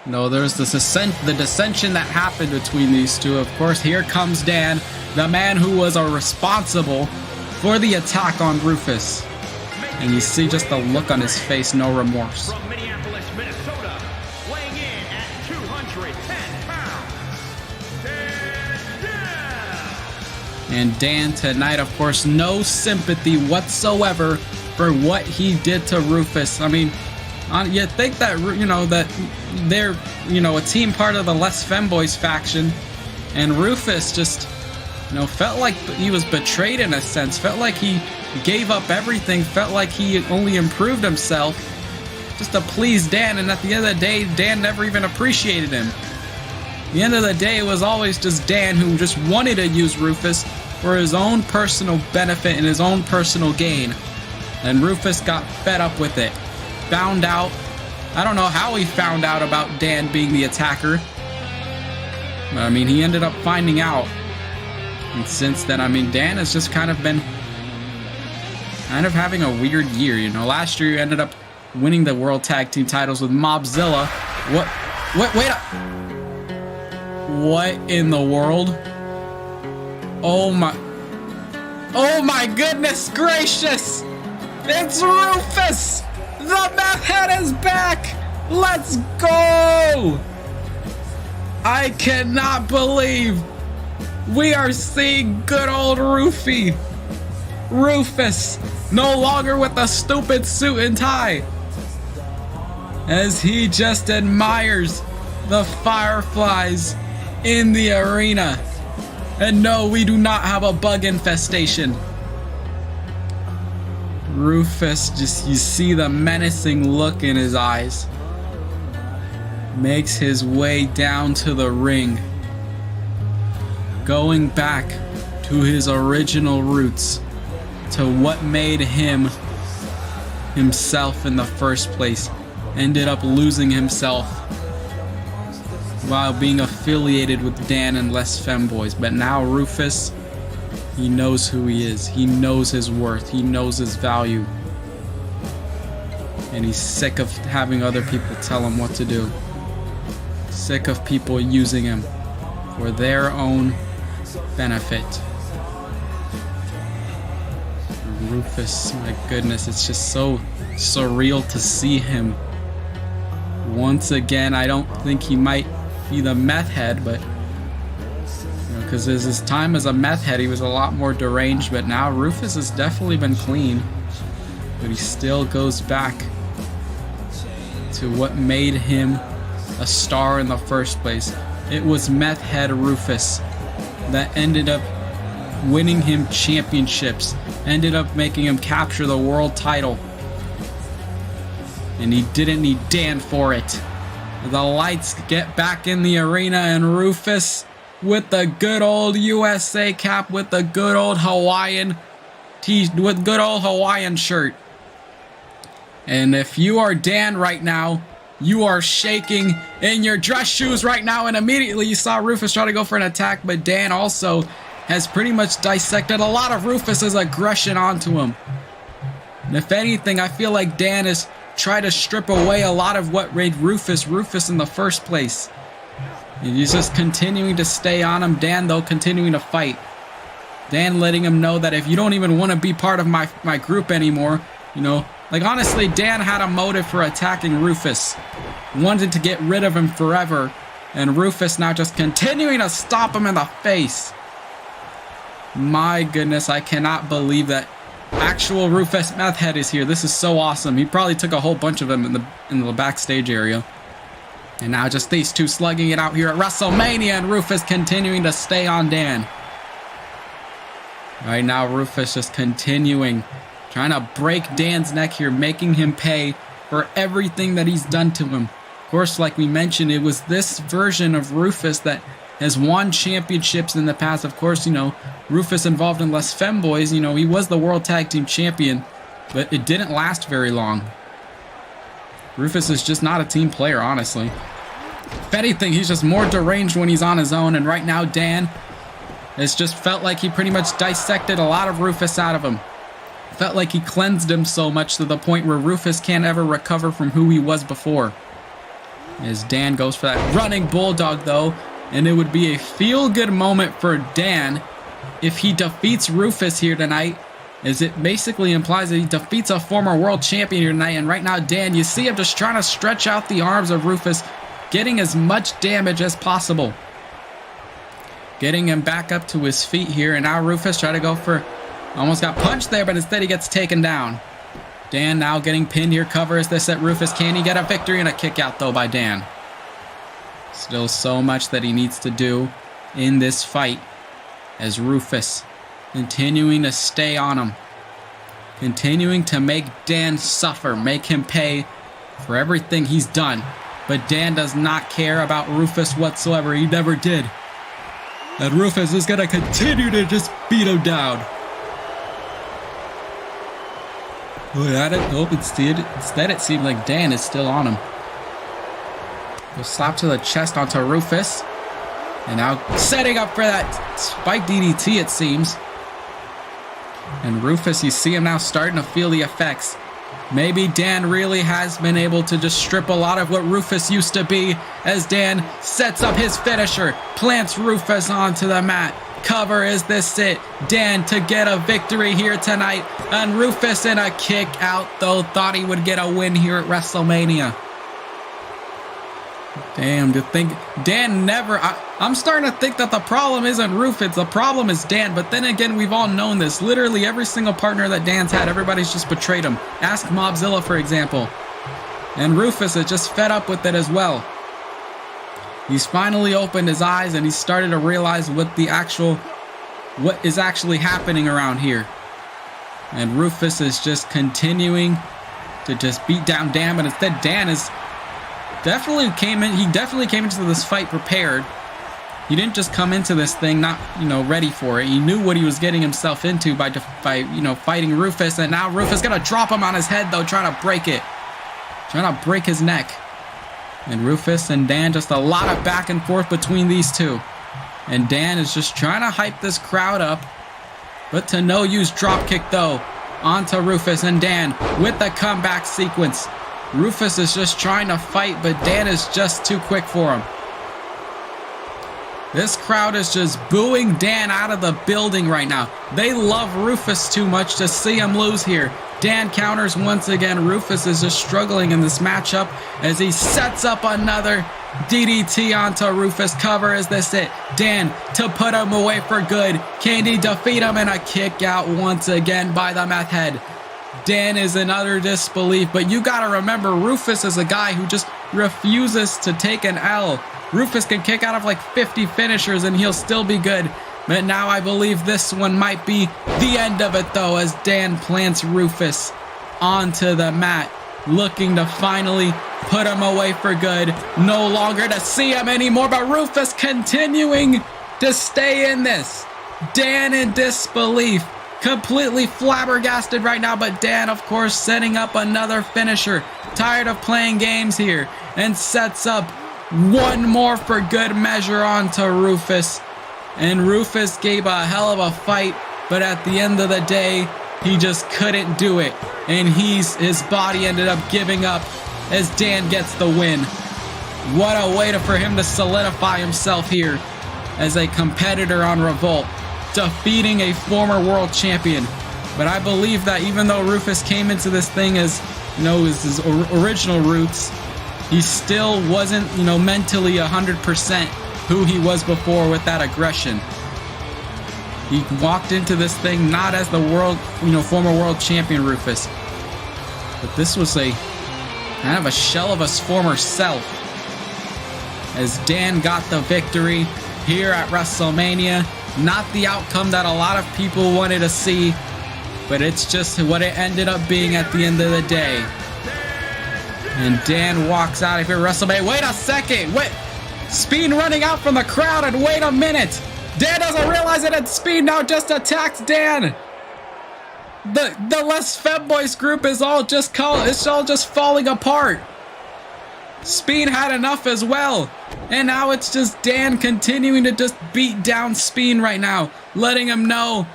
no, there's the dissension that happened between these two. Of course, here comes Dan, the man who was responsible for the attack on Rufus. And you see just the look on his face, no remorse. From Minneapolis, Minnesota, weighing in at 210 pounds, And Dan tonight, of course, no sympathy whatsoever for what he did to Rufus. I mean, you think that, that they're, a team part of the Les Femboys faction, and Rufus just, felt like he was betrayed in a sense, felt like he gave up everything, felt like he only improved himself just to please Dan, and at the end of the day, Dan never even appreciated him. At the end of the day, it was always just Dan who just wanted to use Rufus for his own personal benefit and his own personal gain. And Rufus got fed up with it, found out I don't know how he found out about Dan being the attacker. But, I mean, he ended up finding out. And since then, I mean, Dan has just kind of been having a weird year, you know. Last year, he ended up winning the World Tag Team titles with Mobzilla. Wait up. What in the world? Oh my goodness gracious! It's Rufus! The meth head is back! Let's go! I cannot believe we are seeing good old Rufus, no longer with a stupid suit and tie, as he just admires the fireflies in the arena. And no, we do not have a bug infestation. Rufus, you see the menacing look in his eyes, makes his way down to the ring, going back to his original roots, to what made him himself in the first place. Ended up losing himself while being affiliated with Dan and Les Femboys. But now Rufus, he knows who he is. He knows his worth. He knows his value. And he's sick of having other people tell him what to do. Sick of people using him for their own benefit. Rufus, my goodness, it's just so surreal to see him. Once again, I don't think he might be the meth head, but because his time as a meth head, he was a lot more deranged, but now Rufus has definitely been clean. But he still goes back to what made him a star in the first place. It was meth head Rufus that ended up winning him championships, ended up making him capture the world title. And he didn't need Dan for it. The lights get back in the arena, and Rufus with the good old USA cap, with the good old Hawaiian with good old Hawaiian shirt. And if you are Dan right now, you are shaking in your dress shoes right now. And immediately you saw Rufus try to go for an attack, but Dan also has pretty much dissected a lot of Rufus's aggression onto him. And if anything, I feel like Dan has tried to strip away a lot of what made Rufus in the first place. And he's just continuing to stay on him. Dan, though, continuing to fight. Dan letting him know that if you don't even want to be part of my group anymore, you know, like honestly, Dan had a motive for attacking Rufus. Wanted to get rid of him forever. And Rufus now just continuing to stomp him in the face. My goodness, I cannot believe that actual Rufus Meth Head is here. This is so awesome. He probably took a whole bunch of them in the backstage area. And now just these two slugging it out here at WrestleMania, and Rufus continuing to stay on Dan. Right now, Rufus just continuing, trying to break Dan's neck here, making him pay for everything that he's done to him. Of course, like we mentioned, it was this version of Rufus that has won championships in the past. Of course, you know, Rufus involved in Les Femboys, you know, he was the World Tag Team Champion, but it didn't last very long. Rufus is just not a team player, honestly. If anything, he's just more deranged when he's on his own, and right now Dan has just felt like he pretty much dissected a lot of Rufus out of him. Felt like he cleansed him so much to the point where Rufus can't ever recover from who he was before. As Dan goes for that running bulldog, though, and it would be a feel-good moment for Dan if he defeats Rufus here tonight, as it basically implies that he defeats a former world champion here tonight. And right now, Dan, you see him just trying to stretch out the arms of Rufus, getting as much damage as possible. Getting him back up to his feet here, and now Rufus try to go for, almost got punched there, but instead he gets taken down. Dan now getting pinned here, covers this at Rufus. Can he get a victory? And a kick out, though, by Dan. Still so much that he needs to do in this fight, as Rufus continuing to stay on him, continuing to make Dan suffer, make him pay for everything he's done. But Dan does not care about Rufus whatsoever. He never did. And Rufus is going to continue to just beat him down. Instead it seemed like Dan is still on him. Go slap to the chest onto Rufus. And now setting up for that spike DDT, it seems. And Rufus, you see him now starting to feel the effects. Maybe Dan really has been able to just strip a lot of what Rufus used to be, as Dan sets up his finisher, plants Rufus onto the mat. Cover, is this it? Dan to get a victory here tonight. And Rufus in a kick out, though, thought he would get a win here at WrestleMania. Damn, to think Dan never... I'm starting to think that the problem isn't Rufus, the problem is Dan. But then again, we've all known this. Literally every single partner that Dan's had, everybody's just betrayed him. Ask Mobzilla, for example. And Rufus is just fed up with it as well. He's finally opened his eyes and he's started to realize what is actually happening around here. And Rufus is just continuing to just beat down Dan, but instead Dan is... He definitely came into this fight prepared. He didn't just come into this thing not, ready for it. He knew what he was getting himself into by fighting Rufus, and now Rufus gonna drop him on his head though, trying to break it. Trying to break his neck. And Rufus and Dan, just a lot of back and forth between these two. And Dan is just trying to hype this crowd up, but to no use. Drop kick though onto Rufus, and Dan with the comeback sequence. Rufus is just trying to fight, but Dan is just too quick for him. This crowd is just booing Dan out of the building right now. They love Rufus too much to see him lose here. Dan counters once again. Rufus is just struggling in this matchup as he sets up another DDT onto Rufus. Cover, is this it? Dan to put him away for good. Can he defeat him? And a kick out once again by the meth head. Dan is in utter disbelief, but you gotta remember, Rufus is a guy who just refuses to take an L. Rufus can kick out of like 50 finishers and he'll still be good. But now I believe this one might be the end of it though, as Dan plants Rufus onto the mat, looking to finally put him away for good. No longer to see him anymore, but Rufus continuing to stay in this. Dan in disbelief. Completely flabbergasted right now, but Dan, of course, setting up another finisher. Tired of playing games here, and sets up one more for good measure onto Rufus. And Rufus gave a hell of a fight, but at the end of the day, he just couldn't do it. And his body ended up giving up as Dan gets the win. What a way for him to solidify himself here as a competitor on Revolt, defeating a former world champion. But I believe that even though Rufus came into this thing as, his original roots, he still wasn't, mentally 100% who he was before with that aggression. He walked into this thing not as the former world champion Rufus, but this was a kind of a shell of his former self, as Dan got the victory here at WrestleMania. Not the outcome that a lot of people wanted to see, but it's just what it ended up being at the end of the day. And Dan walks out of here. WrestleMania. Wait a second. Wait. Speed running out from the crowd, and wait a minute. Dan doesn't realize it, and Speed now just attacks Dan. The Les Femboys group is all just falling apart. Speed had enough as well. And now it's just Dan continuing to just beat down Speed right now, letting him know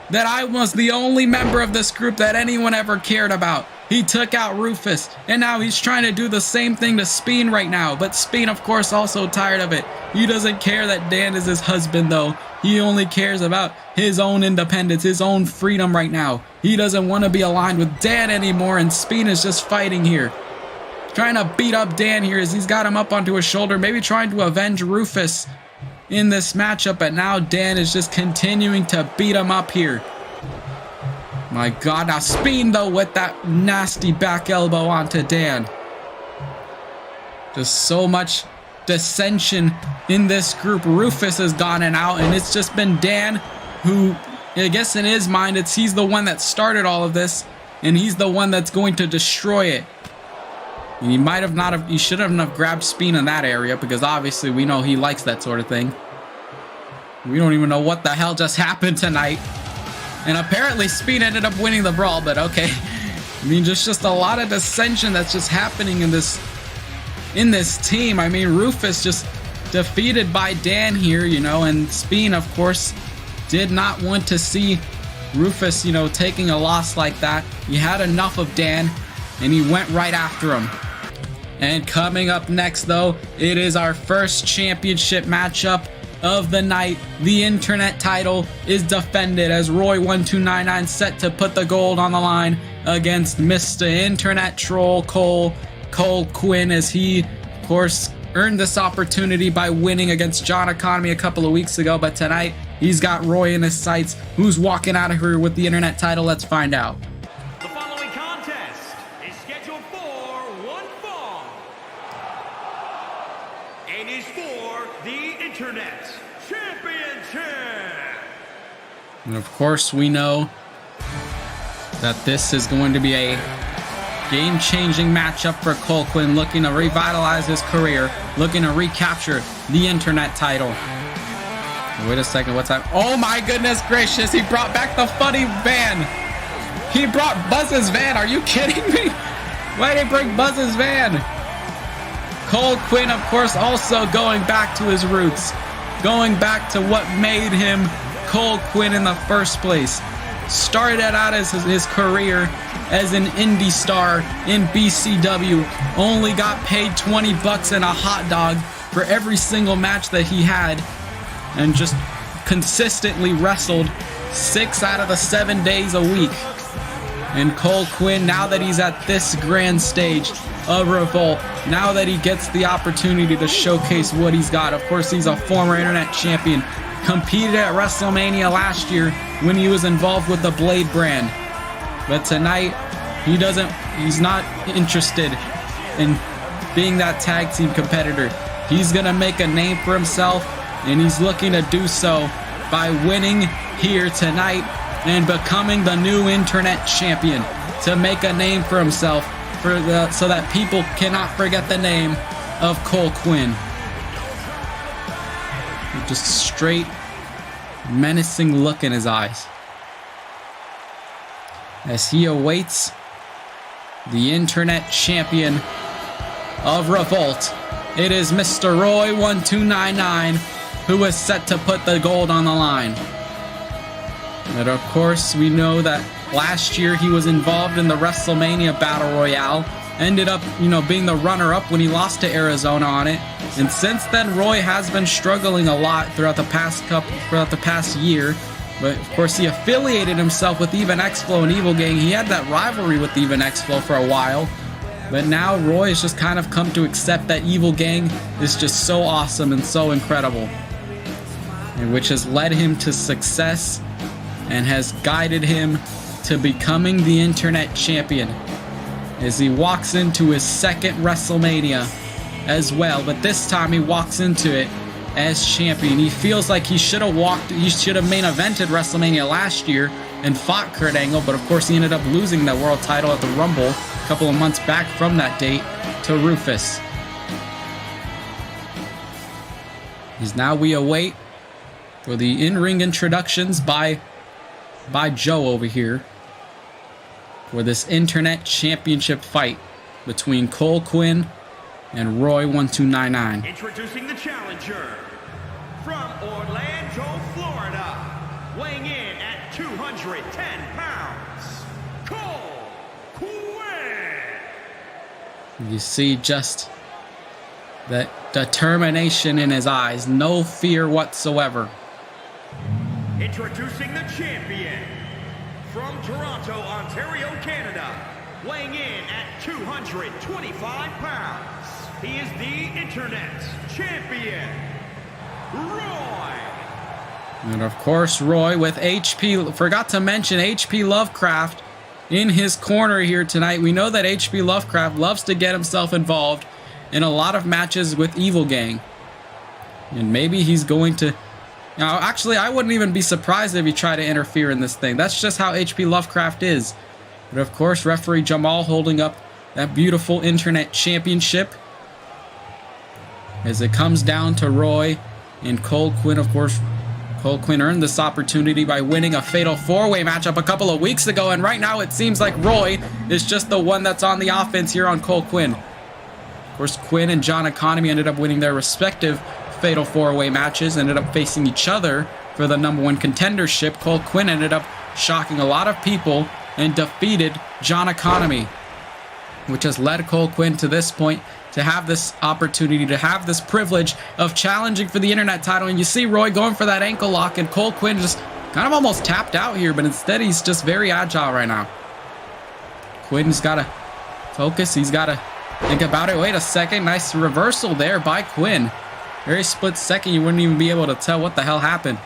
that I was the only member of this group that anyone ever cared about. He took out Rufus, and now he's trying to do the same thing to Speed right now. But Speed, of course, also tired of it. He doesn't care that Dan is his husband, though. He only cares about his own independence, his own freedom right now. He doesn't want to be aligned with Dan anymore, and Speed is just fighting here. Trying to beat up Dan here as he's got him up onto his shoulder, maybe trying to avenge Rufus in this matchup, but now Dan is just continuing to beat him up here. My God, now Speed though with that nasty back elbow onto Dan. Just so much dissension in this group. Rufus has gone out, and it's just been Dan who, I guess in his mind, he's the one that started all of this, and he's the one that's going to destroy it. He he shouldn't have grabbed Speed in that area, because obviously we know he likes that sort of thing. We don't even know what the hell just happened tonight. And apparently Speed ended up winning the brawl, but okay. I mean, just a lot of dissension that's just happening in this in this team. I mean, Rufus just defeated by Dan here, you know, and Speen, of course, did not want to see Rufus, you know, taking a loss like that. He had enough of Dan, and he went right after him. And coming up next, though, it is our first championship matchup of the night. The internet title is defended as Roy1299 set to put the gold on the line against Mr. Internet Troll Kool Quinn, as he, of course, earned this opportunity by winning against John Economy a couple of weeks ago. But tonight, he's got Roy in his sights. Who's walking out of here with the internet title? Let's find out. The following contest is scheduled for one fall and is for the Internet Championship. And of course, we know that this is going to be a game-changing matchup for Kool Quinn, looking to revitalize his career, looking to recapture the internet title. Wait a second, what's that? Oh my goodness gracious, he brought back the funny van. He brought Buzz's van. Are you kidding me? Why did he bring Buzz's van? Kool Quinn, of course, also going back to his roots, going back to what made him Kool Quinn in the first place. Started out as his career as an indie star in BCW, only got paid 20 bucks and a hot dog for every single match that he had, and just consistently wrestled 6 out of the 7 days a week. And Kool Quinn, now that he's at this grand stage of Revolt, now that he gets the opportunity to showcase what he's got, of course he's a former internet champion, competed at WrestleMania last year when he was involved with the Blade brand. But tonight, he's not interested in being that tag team competitor. He's gonna make a name for himself, and he's looking to do so by winning here tonight and becoming the new internet champion, to make a name for himself so that people cannot forget the name of Kool Quinn. Just straight menacing look in his eyes as he awaits the internet champion of Revolt. It is Mr. Roy1299 who is set to put the gold on the line. And of course, we know that last year he was involved in the WrestleMania Battle Royale, ended up, you know, being the runner-up when he lost to Arizona on it. And since then, Roy has been struggling a lot throughout the past year. But of course, he affiliated himself with Even X-Flow and Evil Gang. He had that rivalry with Even X-Flow for a while. But now Roy has just kind of come to accept that Evil Gang is just so awesome and so incredible, and which has led him to success and has guided him to becoming the internet champion as he walks into his second WrestleMania as well. But this time he walks into it as champion. He feels like he should have main evented WrestleMania last year and fought Kurt Angle, but of course he ended up losing that world title at the Rumble a couple of months back from that date to Rufus. As now we await for the in-ring introductions by Joe over here for this internet championship fight between Kool Quinn and Roy1299. Introducing the challenger from Orlando, Florida, weighing in at 210 pounds, Kool Quinn. You see just that determination in his eyes, no fear whatsoever. Introducing the champion from Toronto, Ontario, Canada, weighing in at 225 pounds. He is the internet champion, Roy. And of course, Roy with HP, forgot to mention HP Lovecraft in his corner here tonight. We know that HP Lovecraft loves to get himself involved in a lot of matches with Evil Gang. And maybe he's going to... Now, actually, I wouldn't even be surprised if he tried to interfere in this thing. That's just how HP Lovecraft is. But of course, referee Jamal holding up that beautiful internet championship as it comes down to Roy and Kool Quinn. Of course, Kool Quinn earned this opportunity by winning a fatal 4-way matchup a couple of weeks ago, and right now it seems like Roy is just the one that's on the offense here on Kool Quinn. Of course, Quinn and John Economy ended up winning their respective Fatal 4-Way matches, ended up facing each other for the #1 contendership. Cole Quinn ended up shocking a lot of people and defeated John Economy, which has led Cole Quinn to this point to have this opportunity, to have this privilege of challenging for the internet title. And you see Roy going for that ankle lock, and Cole Quinn just kind of almost tapped out here, but instead he's just very agile right now. Quinn's got to focus. He's got to think about it. Wait a second. Nice reversal there by Quinn. Very split second. You wouldn't even be able to tell what the hell happened.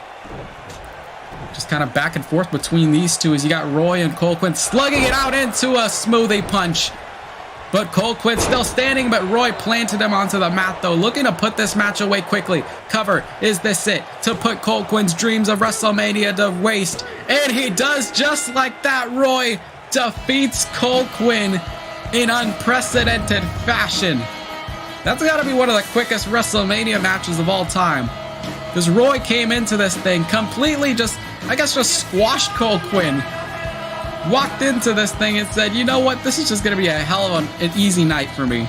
Just kind of back and forth between these two as you got Roy and Cole Quinn slugging it out into a smoothie punch. But Cole Quinn still standing, but Roy planted him onto the mat, though, looking to put this match away quickly. Cover, is this it? To put Cole Quinn's dreams of WrestleMania to waste. And he does just like that. Roy defeats Cole Quinn in unprecedented fashion. That's got to be one of the quickest WrestleMania matches of all time. Because Roy came into this thing completely just squashed Cole Quinn. Walked into this thing and said, you know what, this is just going to be a hell of an easy night for me.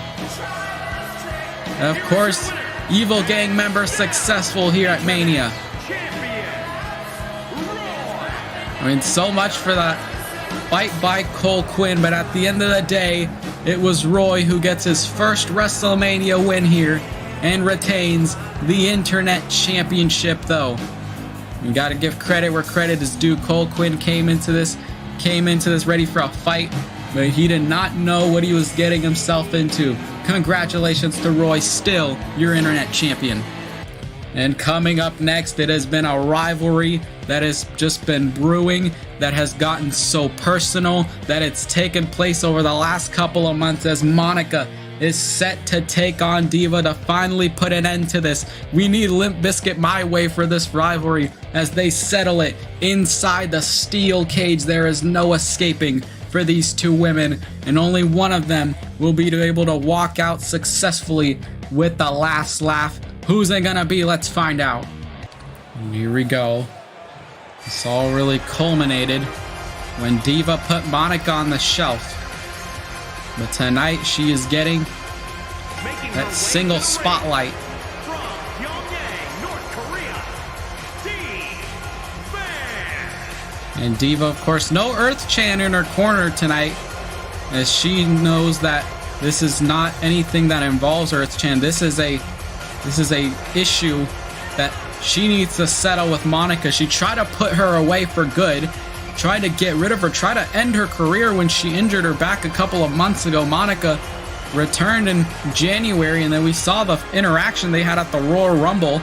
And of course, Evil Gang member successful here at Mania. I mean, so much for that fight by Cole Quinn, but at the end of the day, it was Roy who gets his first WrestleMania win here and retains the Internet Championship, though. You got to give credit where credit is due. Cole Quinn came into this ready for a fight, but he did not know what he was getting himself into. Congratulations to Roy, still your Internet Champion. And coming up next, it has been a rivalry that has just been brewing, that has gotten so personal that it's taken place over the last couple of months as Monika is set to take on Diva to finally put an end to this. We need Limp Bizkit My Way for this rivalry as they settle it inside the steel cage. There is no escaping for these two women, and only one of them will be able to walk out successfully with the last laugh. Who's it gonna be? Let's find out. And here we go. This all really culminated when Diva put Monika on the shelf. But tonight she is getting that single spotlight. From Pyongyang, North Korea, And Diva, of course, no Earth Chan in her corner tonight, as she knows that this is not anything that involves Earth Chan. This is a issue that she needs to settle with Monika. She tried to put her away for good, tried to get rid of her, tried to end her career when she injured her back a couple of months ago. Monika returned in January, and then we saw the interaction they had at the Royal Rumble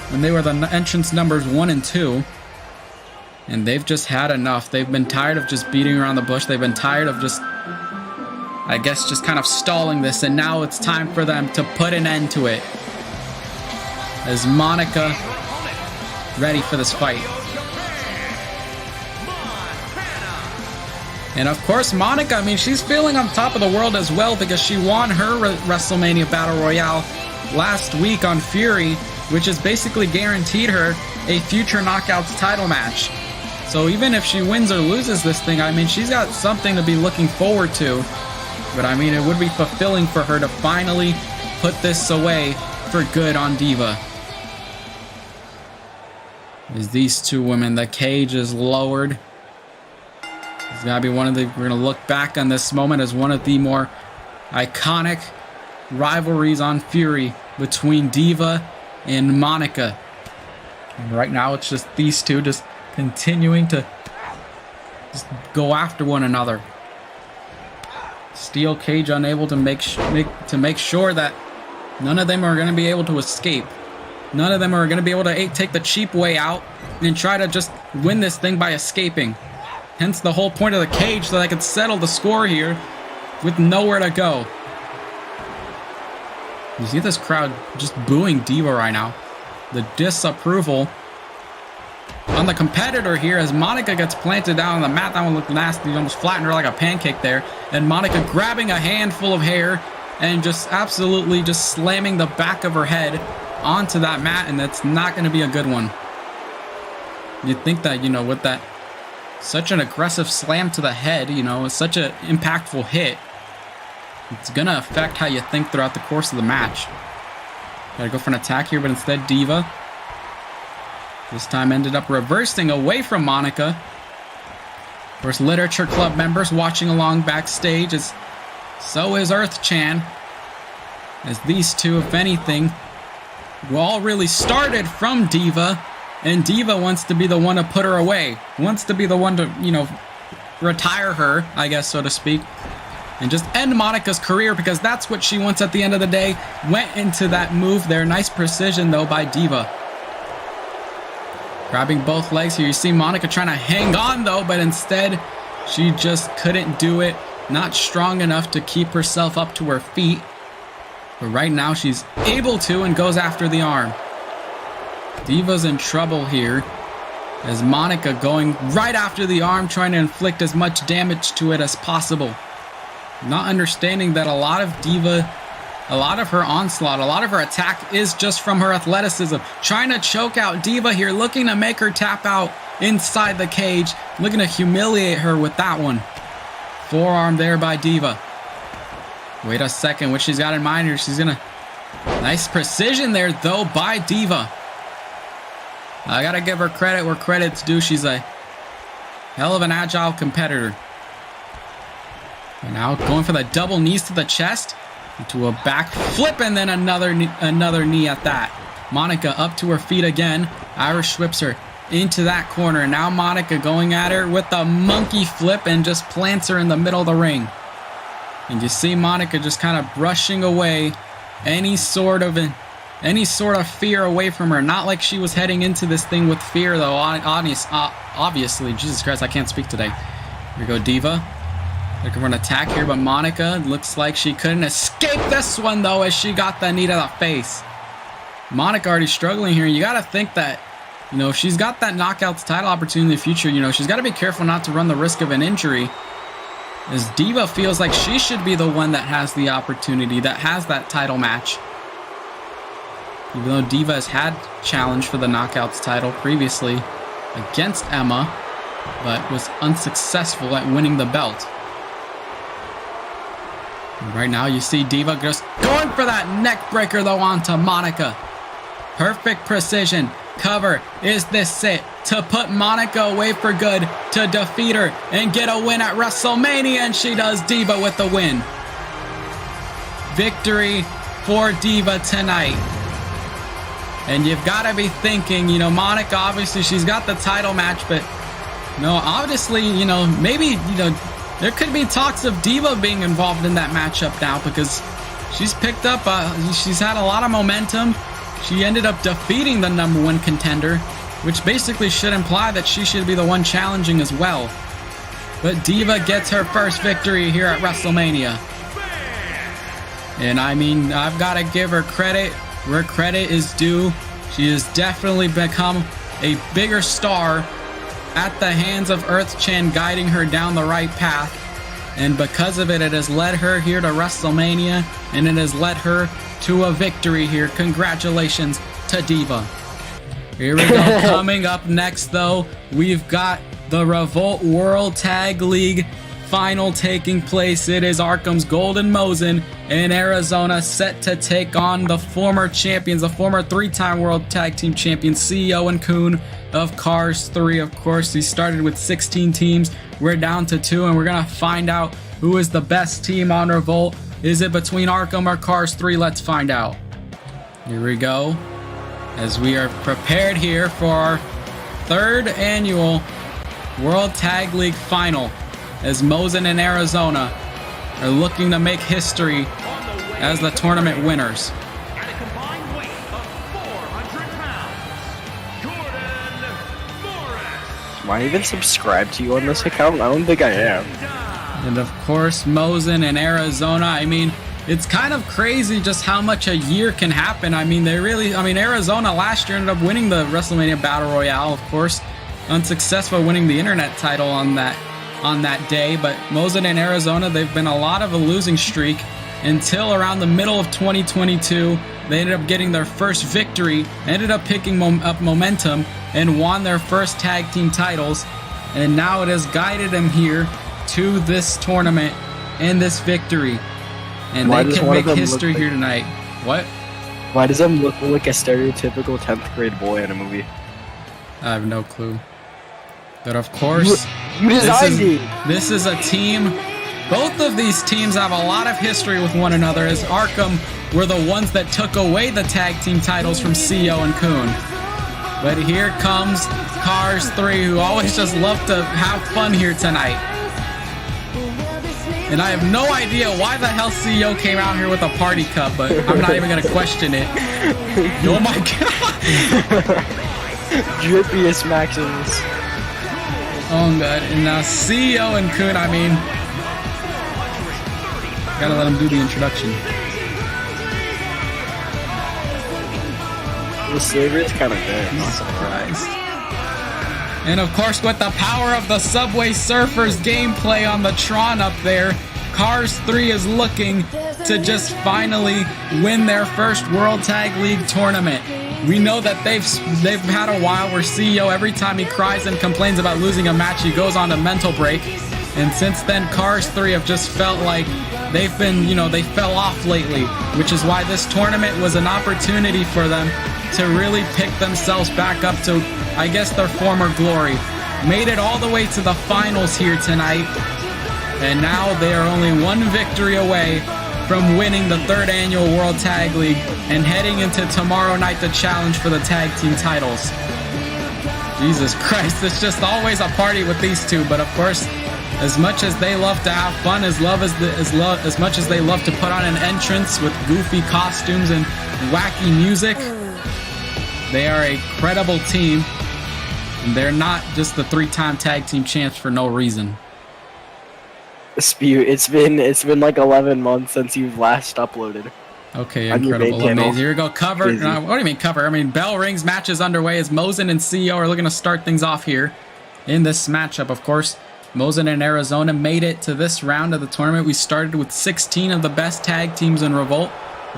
when they were the entrance numbers 1 and 2. And they've just had enough. They've been tired of just beating around the bush. They've been tired of just, I guess, just kind of stalling this. And now it's time for them to put an end to it. As Monika ready for this fight. And of course, Monika, I mean, she's feeling on top of the world as well because she won her WrestleMania Battle Royale last week on Fury, which has basically guaranteed her a future Knockouts title match. So even if she wins or loses this thing, I mean, she's got something to be looking forward to. But I mean, it would be fulfilling for her to finally put this away for good on Diva. As these two women, the cage is lowered. It's gotta be one of the, we're gonna look back on this moment as one of the more iconic rivalries on Fury between Diva and Monika. And right now it's just these two just continuing to just go after one another. Steel cage unable to make sure that none of them are gonna be able to escape. None of them are gonna be able to take the cheap way out and try to just win this thing by escaping. Hence the whole point of the cage, so they could settle the score here with nowhere to go. You see this crowd just booing Diva right now. The disapproval on the competitor here as Monika gets planted down on the mat. That one looked nasty. You almost flattened her like a pancake there. And Monika grabbing a handful of hair and just absolutely just slamming the back of her head onto that mat, and that's not going to be a good one. You'd think that, you know, with that such an aggressive slam to the head, you know, such an impactful hit, It's going to affect how you think throughout the course of the match. Gotta go for an attack here, but instead Diva this time ended up reversing away from Monika. Of course, Literature Club members watching along backstage, as so is Earth-chan. As these two, if anything, all really started from Diva, and Diva wants to be the one to put her away. Wants to be the one to, you know, retire her, I guess, so to speak. And just end Monika's career, because that's what she wants at the end of the day. Went into that move there. Nice precision, though, by Diva. Grabbing both legs here. You see Monika trying to hang on, though, but instead she just couldn't do it. Not strong enough to keep herself up to her feet. But right now she's able to and goes after the arm. Diva's in trouble here, as Monika going right after the arm, trying to inflict as much damage to it as possible. Not understanding that a lot of Diva, a lot of her onslaught, a lot of her attack is just from her athleticism. Trying to choke out Diva here, looking to make her tap out inside the cage. Looking to humiliate her with that one. Forearm there by Diva. Wait a second, what she's got in mind here. She's gonna... Nice precision there, though, by Diva. I gotta give her credit where credit's due. She's a hell of an agile competitor. And now going for the double knees to the chest, into a back flip, and then another knee at that. Monika up to her feet again. Irish whips her into that corner. And now Monika going at her with the monkey flip and just plants her in the middle of the ring. And you see Monika just kind of brushing away any sort of fear away from her. Not like she was heading into this thing with fear, though. Obviously, Jesus Christ, I can't speak today. Here we go, Diva. Looking for an attack here, but Monika looks like she couldn't escape this one, though, as she got the knee to the face. Monika already struggling here. You got to think that, you know, if she's got that Knockouts title opportunity in the future, you know, she's got to be careful not to run the risk of an injury, as Diva feels like she should be the one that has the opportunity, that has that title match. Even though Diva has had challenge for the Knockouts title previously against Emma, but was unsuccessful at winning the belt. And right now you see Diva just going for that neck breaker, though, onto Monika. Perfect precision. Cover. Is this it to put Monika away for good, to defeat her and get a win at WrestleMania? And she does. Diva with the win. Victory for Diva tonight. And you've got to be thinking, you know, Monika, obviously she's got the title match, but no, obviously, you know, maybe, you know, there could be talks of Diva being involved in that matchup now, because she's picked up, she's had a lot of momentum. She ended up defeating the #1 contender, which basically should imply that she should be the one challenging as well. But Diva gets her first victory here at WrestleMania. And I mean, I've got to give her credit where credit is due. She has definitely become a bigger star at the hands of Earth-chan, guiding her down the right path. And because of it, it has led her here to WrestleMania, and it has led her to a victory here. Congratulations to Diva. Here we go. Coming up next, though, we've got the Revolt World Tag League final taking place. It is Arkham's Golden Mosen in Arizona, set to take on the former champions, the former 3-time World Tag Team Champions, CEO and Quinn of Cars 3. Of course, he started with 16 teams. We're down to 2, and we're going to find out who is the best team on Revolt. Is it between Arkham or Cars 3? Let's find out. Here we go, as we are prepared here for our 3rd annual World Tag League final, as Mosen and Arizona are looking to make history as the tournament winners. At a combined weight of 400 pounds, Jordan Morris. Am I even subscribed to you on this account? I don't think I am. And of course, Mosen and Arizona, I mean, it's kind of crazy just how much a year can happen. I mean, Arizona last year ended up winning the WrestleMania Battle Royale, of course, unsuccessful winning the internet title on that day. But Mosen and Arizona, they've been a lot of a losing streak until around the middle of 2022. They ended up getting their first victory, ended up picking up momentum, and won their first tag team titles. And now it has guided them here to this tournament and this victory. and Why they does can one make of them history look here like- tonight. What? Why does him look like a stereotypical 10th grade boy in a movie? I have no clue. But of course, You designed it! this is a team. Both of these teams have a lot of history with one another, as Arkham were the ones that took away the tag team titles from CEO and Koon. But here comes Cars 3, who always just love to have fun here tonight. And I have no idea why the hell CEO came out here with a party cup, but I'm not even going to question it. Oh my god! Drippiest Maximus. Oh god, and now CEO and Koon, I mean, gotta let him do the introduction. The Saber's kind of dead. I'm surprised. And of course, with the power of the Subway Surfers gameplay on the Tron up there, Cars 3 is looking to just finally win their first World Tag League tournament. We know that they've had a while where CEO, every time he cries and complains about losing a match, he goes on a mental break. And since then, Cars 3 have just felt like they've been, they fell off lately, which is why this tournament was an opportunity for them to really pick themselves back up to, I guess, their former glory. Made it all the way to the finals here tonight, and now they are only one victory away from winning the 3rd annual World Tag League and heading into tomorrow night the challenge for the tag team titles. Jesus Christ, it's just always a party with these two. But of course, as much as they love to have fun, as much as they love to put on an entrance with goofy costumes and wacky music, they are a credible team, and they're not just the 3-time tag team champs for no reason. Spewt, it's been like 11 months since you've last uploaded. Okay, incredible, amazing. Here we go, cover. Crazy. What do you mean cover? I mean, bell rings, match is underway as Mosin and CEO are looking to start things off here in this matchup. Of course, Mosin and Arizona made it to this round of the tournament. We started with 16 of the best tag teams in Revolt.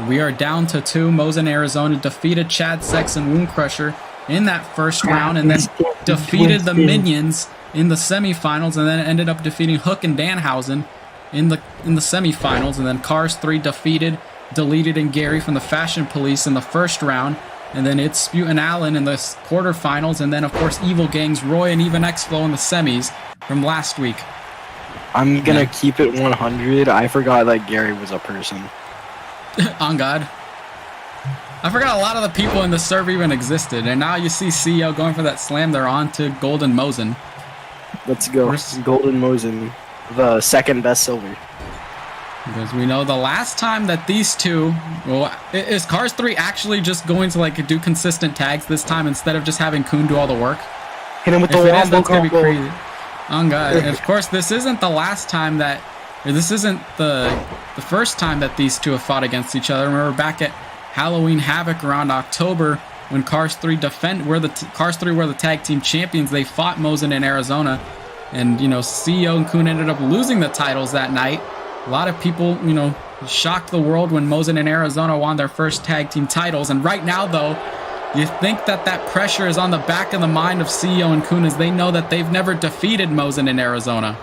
We are down to 2. Mosin and Arizona defeated Chad Sex and Wound Crusher in that first round, and then defeated the Minions in the semifinals, and then ended up defeating Hook and Danhausen in the semifinals. And then Cars 3 defeated Deleted and Gary from the Fashion Police in the first round, and then it's Spewt and Allen in the quarterfinals, and then of course Evil Gang's Roy and Even X-Flow in the semis from last week. I'm gonna keep it 100. I forgot that Gary was a person. On God. I forgot a lot of the people in the server even existed, and now you see CEO going for that slam. They're on to Golden Mosin. Let's go. Golden Mosin, the second best silver. Because we know the last time that these two, well, is Cars 3 actually just going to like do consistent tags this time instead of just having Koon do all the work? Hit him with If the it is, that's gonna be combo. crazy. On God. And of course, this isn't the last time that, or this isn't the first time that these two have fought against each other. Remember back at Halloween Havoc around October when Cars 3 were the tag team champions. They fought Mosin in Arizona, and CEO and Koon ended up losing the titles that night. A lot of people, shocked the world when Mosin and Arizona won their first tag team titles. And right now, though, you think that pressure is on the back of the mind of CEO and Koon, as they know that they've never defeated Mosin in Arizona,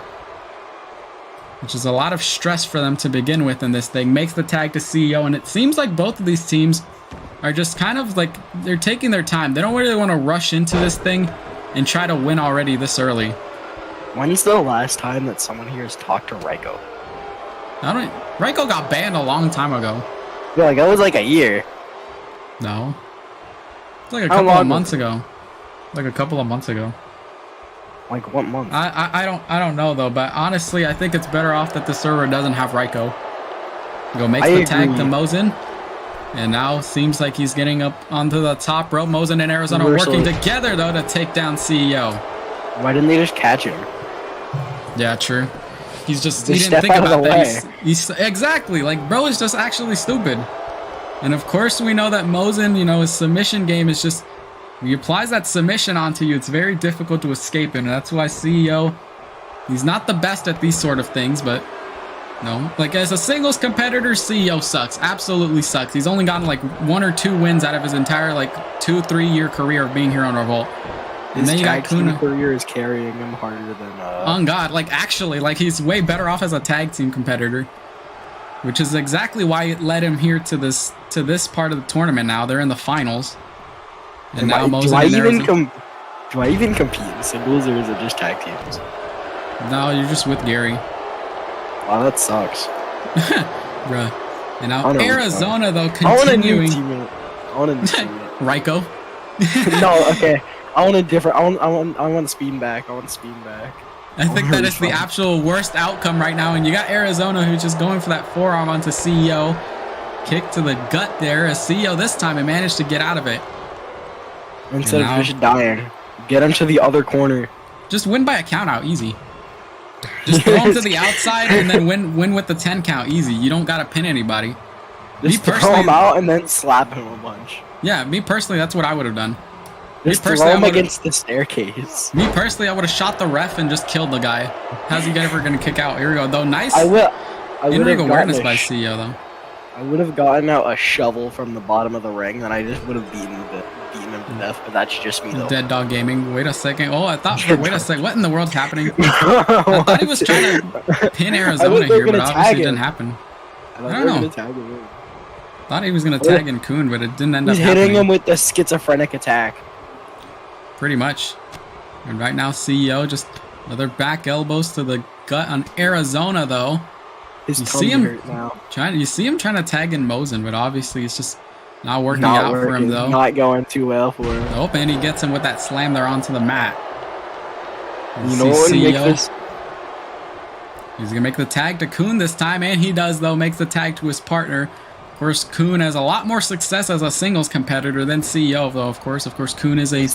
which is a lot of stress for them to begin with in this thing. Makes the tag to CEO, and it seems like both of these teams are just kind of like they're taking their time. They don't really want to rush into this thing and try to win already this early. When's the last time that someone here has talked to Reiko? Reiko got banned a long time ago. Yeah, like that was like a year. No. It's like a couple of months ago. Like a couple of months ago. Like what month? I don't know though, but honestly I think it's better off that the server doesn't have Reiko. Go makes the tag to Mosin. And now seems like he's getting up onto the top rope. Mosin and Arizona working together though to take down CEO. Why didn't they just catch him? Yeah, true. He didn't step think out of about the that. way. He's exactly like bro is just actually stupid. And of course we know that Mosin, his submission game is just, he applies that submission onto you. It's very difficult to escape him. And that's why CEO, he's not the best at these sort of things, but no, like as a singles competitor, CEO sucks. Absolutely sucks. He's only gotten like 1 or 2 wins out of his entire like 2-3 year career of being here on Revolt. And then you got Koon. Career is carrying him harder than on God, like actually, like he's way better off as a tag team competitor. which is exactly why it led him here to this part of the tournament. Now they're in the finals, and now do I even compete in singles, or is it just tag teams? No, you're just with Gary. Wow, that sucks. Bruh. And now Arizona, though, continuing. I want a new teammate. Ryko? No, okay. I want a different. I want speed back. I think that is the actual worst outcome right now. And you got Arizona, who's just going for that forearm onto CEO. Kick to the gut there. As CEO this time, and managed to get out of it. Instead of just dying, get him to the other corner. Just win by a count out, easy. Just throw him to the outside and then win with the 10 count, easy. You don't gotta pin anybody. Just throw him out and then slap him a bunch. Yeah, me personally, that's what I would have done. Just throw him against the staircase. Me personally, I would have shot the ref and just killed the guy. How's he ever gonna kick out? Here we go, though. Nice. I in ring awareness by CEO though. I would have gotten out a shovel from the bottom of the ring, and I just would have beaten him to death. But that's just me, though. Dead Dog Gaming. Wait a second. Oh, I thought. Wait a second. What in the world's happening? I thought he was trying to pin Arizona here, but obviously it didn't happen. I don't know. Thought he was gonna tag in Quinn, but it didn't end up happening. He's hitting him with the schizophrenic attack. Pretty much. And right now, CEO just another back elbows to the gut on Arizona, though. You see him trying to tag in Mosen, but obviously it's just not working out for him, though. Not going too well for him. Oh, and he gets him with that slam there onto the mat. You know what? He's gonna make the tag to Koon this time, and he does, though. Makes the tag to his partner. Of course, Koon has a lot more success as a singles competitor than CEO, though. Of course, Koon is a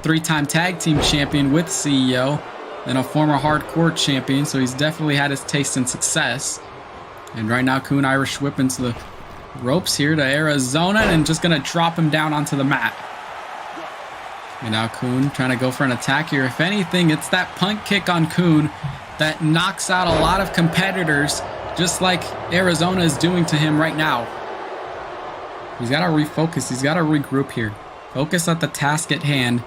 3-time tag team champion with CEO, and a former hardcore champion, so he's definitely had his taste in success. And right now, Koon Irish whip into the ropes here to Arizona, and just gonna drop him down onto the mat. And now Koon trying to go for an attack here. If anything, it's that punt kick on Koon that knocks out a lot of competitors, just like Arizona is doing to him right now. He's got to refocus. He's got to regroup here. Focus at the task at hand.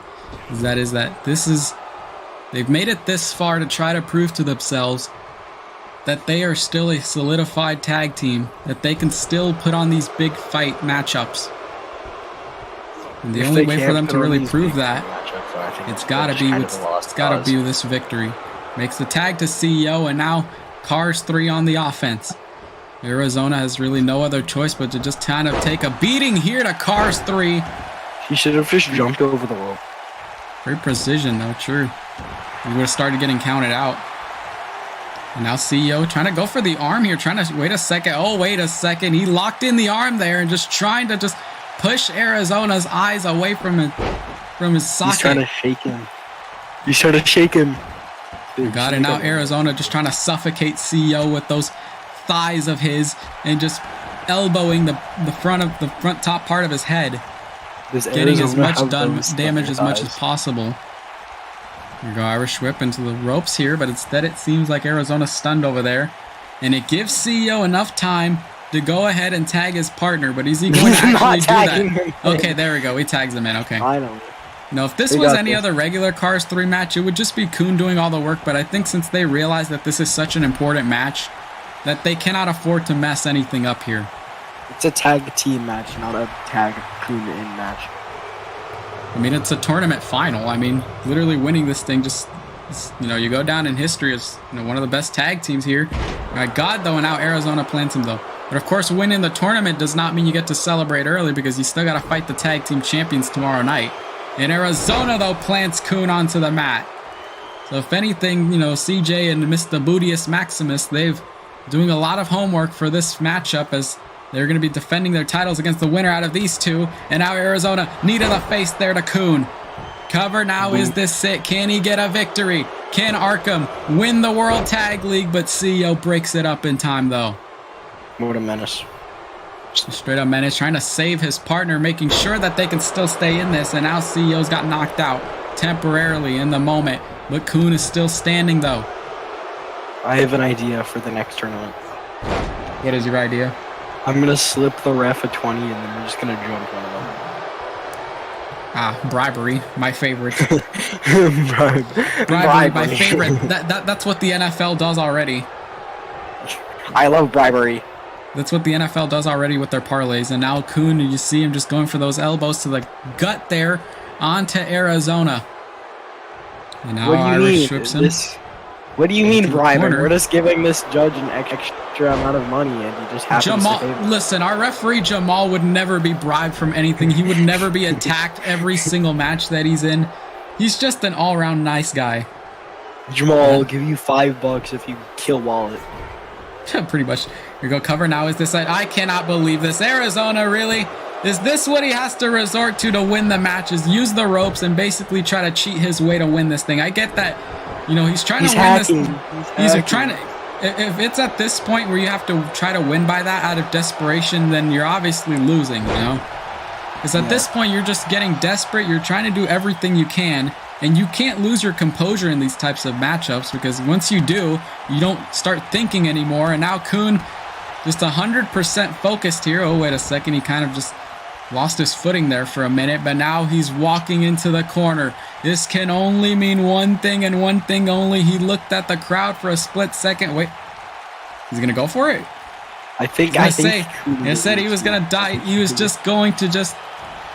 They've made it this far to try to prove to themselves that they are still a solidified tag team, that they can still put on these big fight matchups. And the only way for them to really prove that, it's got to be with this victory. Makes the tag to CEO, and now Cars 3 on the offense. Arizona has really no other choice but to just kind of take a beating here to Cars 3. He should have just jumped over the rope. Great precision, though, true. He would have started getting counted out. And now CEO trying to go for the arm here, trying to, wait a second. Oh, wait a second. He locked in the arm there and just trying to just push Arizona's eyes away from his socket. He's trying to shake him. Got it. Now Arizona just trying to suffocate CEO with those thighs of his and just elbowing the front top part of his head. Getting as much damage as much as possible. Here we go, Irish whip into the ropes here, but instead it seems like Arizona's stunned over there. And it gives CEO enough time to go ahead and tag his partner, but is he going to actually do that? Okay, there we go. He tags him in. Okay. Finally. No, if this was any other regular Cars 3 match, it would just be Koon doing all the work, but I think since they realize that this is such an important match, that they cannot afford to mess anything up here. It's a tag team match, not a tag Koon in match. I mean, it's a tournament final. I mean, literally winning this thing you go down in history as one of the best tag teams here. My God, though, and now Arizona plants him, though. But of course, winning the tournament does not mean you get to celebrate early because you still got to fight the tag team champions tomorrow night. And Arizona, though, plants Koon onto the mat. So if anything, CJ and Mr. Bootius Maximus, they've doing a lot of homework for this matchup as they're going to be defending their titles against the winner out of these two. And now Arizona, knee to the face there to Koon. Cover now, is this it? Can he get a victory? Can Arkham win the World Tag League? But CEO breaks it up in time, though. What a menace. Straight up menace, trying to save his partner, making sure that they can still stay in this. And now CEO's got knocked out temporarily in the moment. But Koon is still standing, though. I have an idea for the next tournament. What is your idea? I'm going to slip the ref a 20 and then we're just going to jump one of them. Bribery, my favorite. Bribery, my favorite. That's what the NFL does already. I love bribery. That's what the NFL does already with their parlays. And now Koon, you see him just going for those elbows to the gut there onto Arizona. And now Irish strips him. What do you mean bribing? Corner. We're just giving this judge an extra amount of money, and he just happens Jamal, to pay. listen, our referee Jamal would never be bribed from anything. He would never be attacked every single match that he's in. He's just an all-around nice guy. Jamal, I'll give you $5 if you kill Wallet. Pretty much. Here we go. Cover now. Is this? I cannot believe this. Arizona, really? Is this what he has to resort to win the matches? Use the ropes and basically try to cheat his way to win this thing. I get that. You know, he's trying to win this. He's trying to. If it's at this point where you have to try to win by that out of desperation, then you're obviously losing, you know? Because at this point, you're just getting desperate. You're trying to do everything you can, and you can't lose your composure in these types of matchups, because once you do, you don't start thinking anymore. And now Koon just 100% focused here. Oh, wait a second. He kind of just lost his footing there for a minute, but now he's walking into the corner. This can only mean one thing and one thing only. He looked at the crowd for a split second. Wait, he's going to go for it? I think he said he was going to die. He was just going to just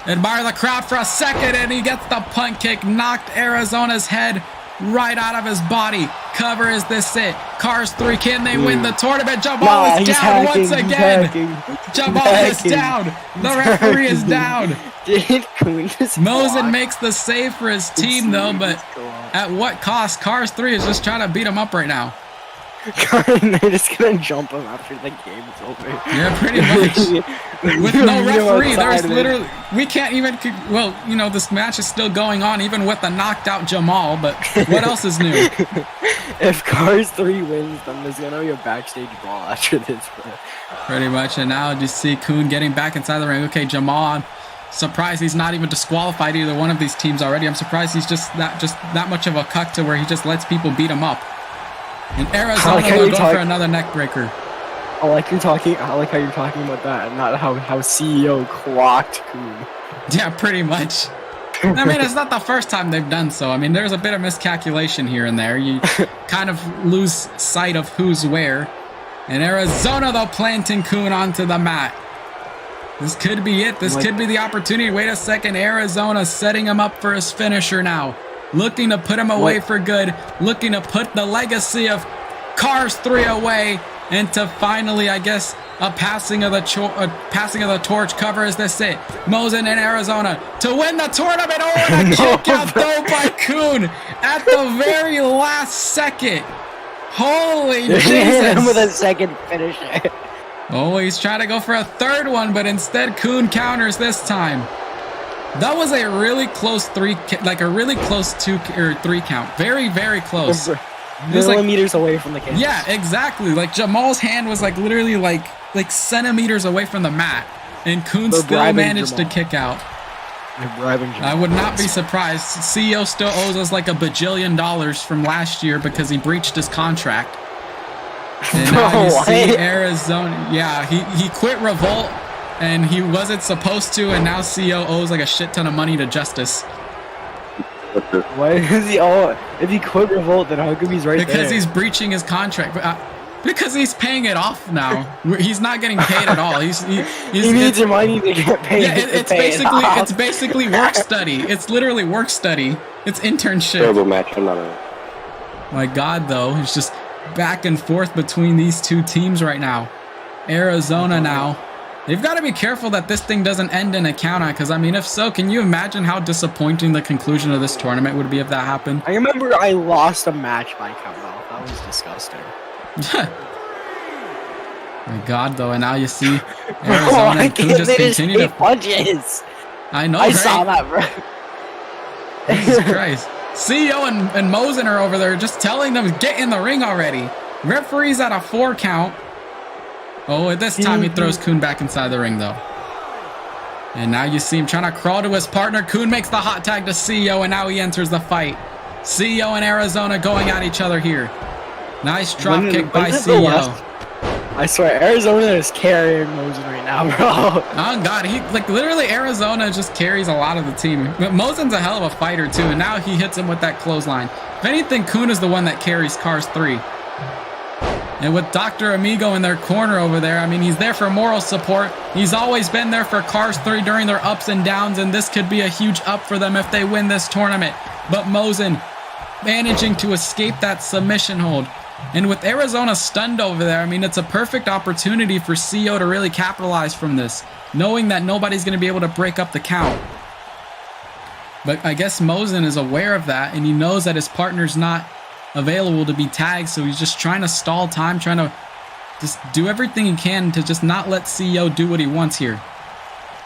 admire the crowd for a second, and he gets the punt kick, knocked Arizona's head right out of his body. Cover, is this it? Cars 3, can they win the tournament? Jamal is down once again. Jamal is down. The referee is down. Mosen makes the save for his team though, but at what cost? Cars 3 is just trying to beat him up right now. They're just gonna jump him after the game's over. Yeah, pretty much. With no referee, there's literally, we can't even, well, you know, this match is still going on even with the knocked out Jamal, but what else is new? If Cars 3 wins, then there's gonna be a backstage brawl after this. Pretty much, and now you see Koon getting back inside the ring. Okay, Jamal, I'm surprised he's not even disqualified either one of these teams already. I'm surprised he's just that much of a cuck to where he just lets people beat him up. And Arizona will go for another neck breaker. I like how you're talking about that, and not how CEO clocked Koon. Yeah, pretty much. I mean, it's not the first time they've done so. I mean, there's a bit of miscalculation here and there. You kind of lose sight of who's where. And Arizona, though, planting Koon onto the mat. This could be it. This could be the opportunity. Wait a second. Arizona setting him up for his finisher now. Looking to put him away for good. Looking to put the legacy of Cars 3 away. And to finally, I guess, a passing of the torch. Cover, is this it? Mosen in Arizona to win the tournament. Oh, and a kick out though by Koon at the very last second. Holy Jesus. With a second finisher. Oh, he's trying to go for a third one, but instead Koon counters this time. That was a really close 2 or 3 count. Very, very close. Millimeters away from the canvas. Yeah, exactly. Like Jamal's hand was like literally like centimeters away from the mat, and Koon still managed to kick out. I would not be surprised. CEO still owes us like $1 bajillion from last year because he breached his contract. And now you see Arizona. Yeah, he quit Revolt, and he wasn't supposed to, and now CEO owes like a shit ton of money to Justice. Why is he all? If he quit Revolt, then how come he's right there? Because he's breaching his contract. Because he's paying it off now. He's not getting paid at all. He needs your money to get paid. Yeah, it's basically work study. It's literally work study. It's internship. Terrible match. I'm not My God, though, it's just back and forth between these two teams right now. Arizona now. They've got to be careful that this thing doesn't end in a countout, because, I mean, if so, can you imagine how disappointing the conclusion of this tournament would be if that happened? I remember I lost a match by countout. That was disgusting. My God, though, and now you see Arizona and Koon just continue to punches. I know, I right? saw that, bro. Jesus Christ. CEO and Mosen are over there just telling them, get in the ring already. Referee's at a 4 count. Oh, at this time he throws Koon back inside the ring, though. And now you see him trying to crawl to his partner. Koon makes the hot tag to CEO, and now he enters the fight. CEO and Arizona going at each other here. Nice drop kick by CEO. I swear, Arizona is carrying Mosen right now, bro. Oh, God. He, like, literally, Arizona just carries a lot of the team. But Mosen's a hell of a fighter, too, and now he hits him with that clothesline. If anything, Koon is the one that carries Cars 3. And with Dr. Amigo in their corner over there, I mean, he's there for moral support. He's always been there for Cars 3 during their ups and downs, and this could be a huge up for them if they win this tournament. But Mosin managing to escape that submission hold. And with Arizona stunned over there, I mean, it's a perfect opportunity for CEO to really capitalize from this, knowing that nobody's going to be able to break up the count. But I guess Mosin is aware of that, and he knows that his partner's not available to be tagged, so he's just trying to stall time, trying to just do everything he can to just not let CEO do what he wants here.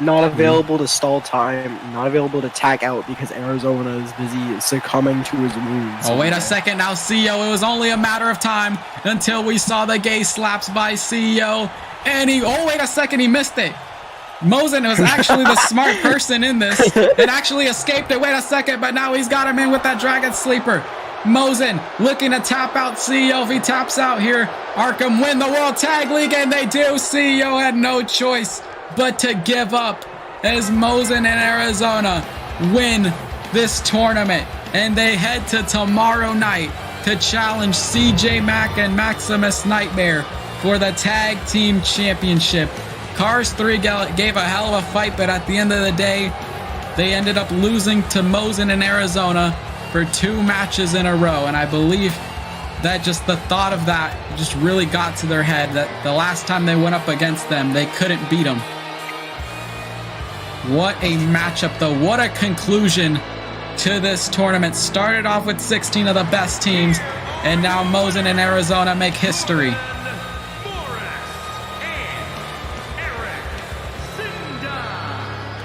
Not available to stall time, not available to tag out because Arizona is busy succumbing to his wounds. Oh, wait a second now, CEO. It was only a matter of time until we saw the gay slaps by CEO. And oh, wait a second, he missed it. Mosin was actually the smart person in this and actually escaped it. Wait a second, but now he's got him in with that Dragon Sleeper. Mosin looking to tap out CEO. If he taps out here, Arkham win the World Tag League, and they do. CEO had no choice but to give up as Mosin and Arizona win this tournament. And they head to tomorrow night to challenge CJ Mack and Maximus Nightmare for the Tag Team Championship. Cars 3 gave a hell of a fight, but at the end of the day, they ended up losing to Mosin and Arizona for 2 matches in a row. And I believe that just the thought of that just really got to their head, that the last time they went up against them, they couldn't beat them. What a matchup, though. What a conclusion to this tournament. Started off with 16 of the best teams, and now Mosin and Arizona make history.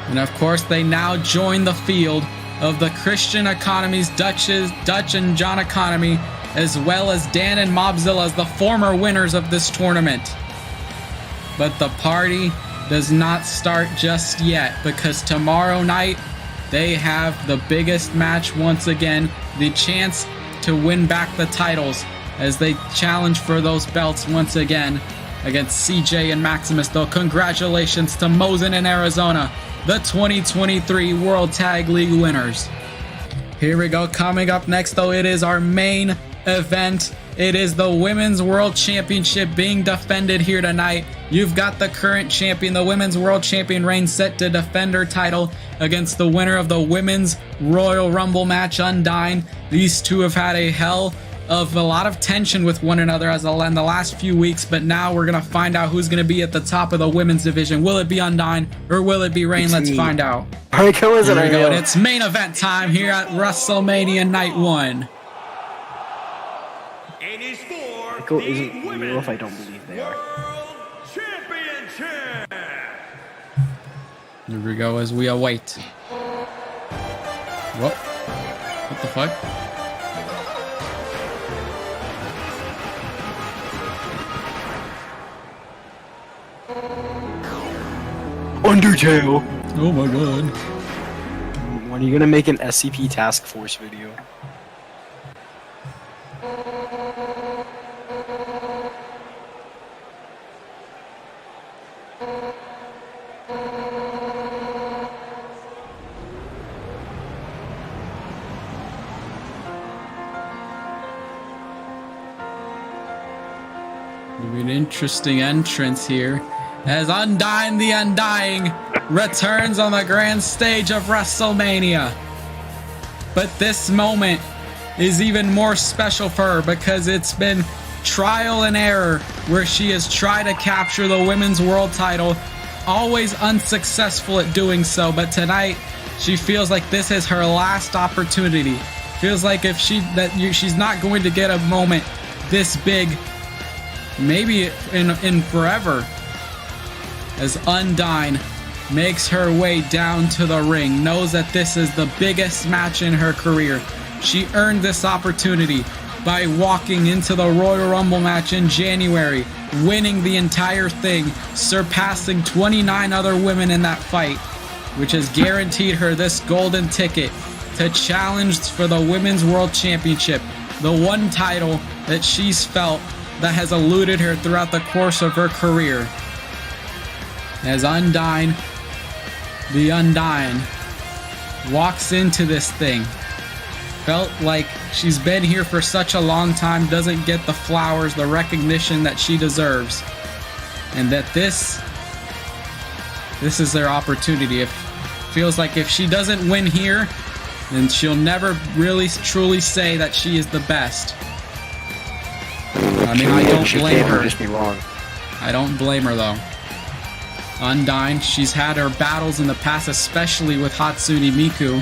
And of course, they now join the field of the Christian Economies, Dutch and John Economy, as well as Dan and Mobzilla as the former winners of this tournament. But the party does not start just yet, because tomorrow night they have the biggest match once again, the chance to win back the titles as they challenge for those belts once again against CJ and Maximus. Though congratulations to Mosin and Arizona, the 2023 World Tag League winners. Here we go. Coming up next, though, it is our main event. It is the Women's World Championship being defended here tonight. You've got the current champion, the Women's World Champion Reign, set to defend her title against the winner of the Women's Royal Rumble match, Undyne. These two have had a hell of a lot of tension with one another in the last few weeks, but now we're going to find out who's going to be at the top of the women's division. Will it be Undyne or will it be Reign? Let's find out. Here we go. And it's main event time here at WrestleMania Night 1. It is for Michael the isn't real Women's if I don't believe they are. World Championship. Here we go as we await. What the fuck? Undertale! Oh my god. When are you gonna make an SCP Task Force video? An interesting entrance here as Undyne the Undying returns on the grand stage of WrestleMania. But this moment is even more special for her because it's been trial and error where she has tried to capture the women's world title, always unsuccessful at doing so. But tonight she feels like this is her last opportunity. Feels like if she's not going to get a moment this big, maybe in forever, as Undyne makes her way down to the ring, knows that this is the biggest match in her career. She earned this opportunity by walking into the Royal Rumble match in January, winning the entire thing, surpassing 29 other women in that fight, which has guaranteed her this golden ticket to challenge for the Women's World Championship, the one title that she's felt that has eluded her throughout the course of her career. As Undyne, the Undyne, walks into this thing, Felt like she's been here for such a long time, doesn't get the flowers, the recognition that she deserves. And that this is their opportunity. It feels like if she doesn't win here, then she'll never really truly say that she is the best. I mean, I don't blame her. Just be wrong. I don't blame her though. Undyne, she's had her battles in the past, especially with Hatsune Miku,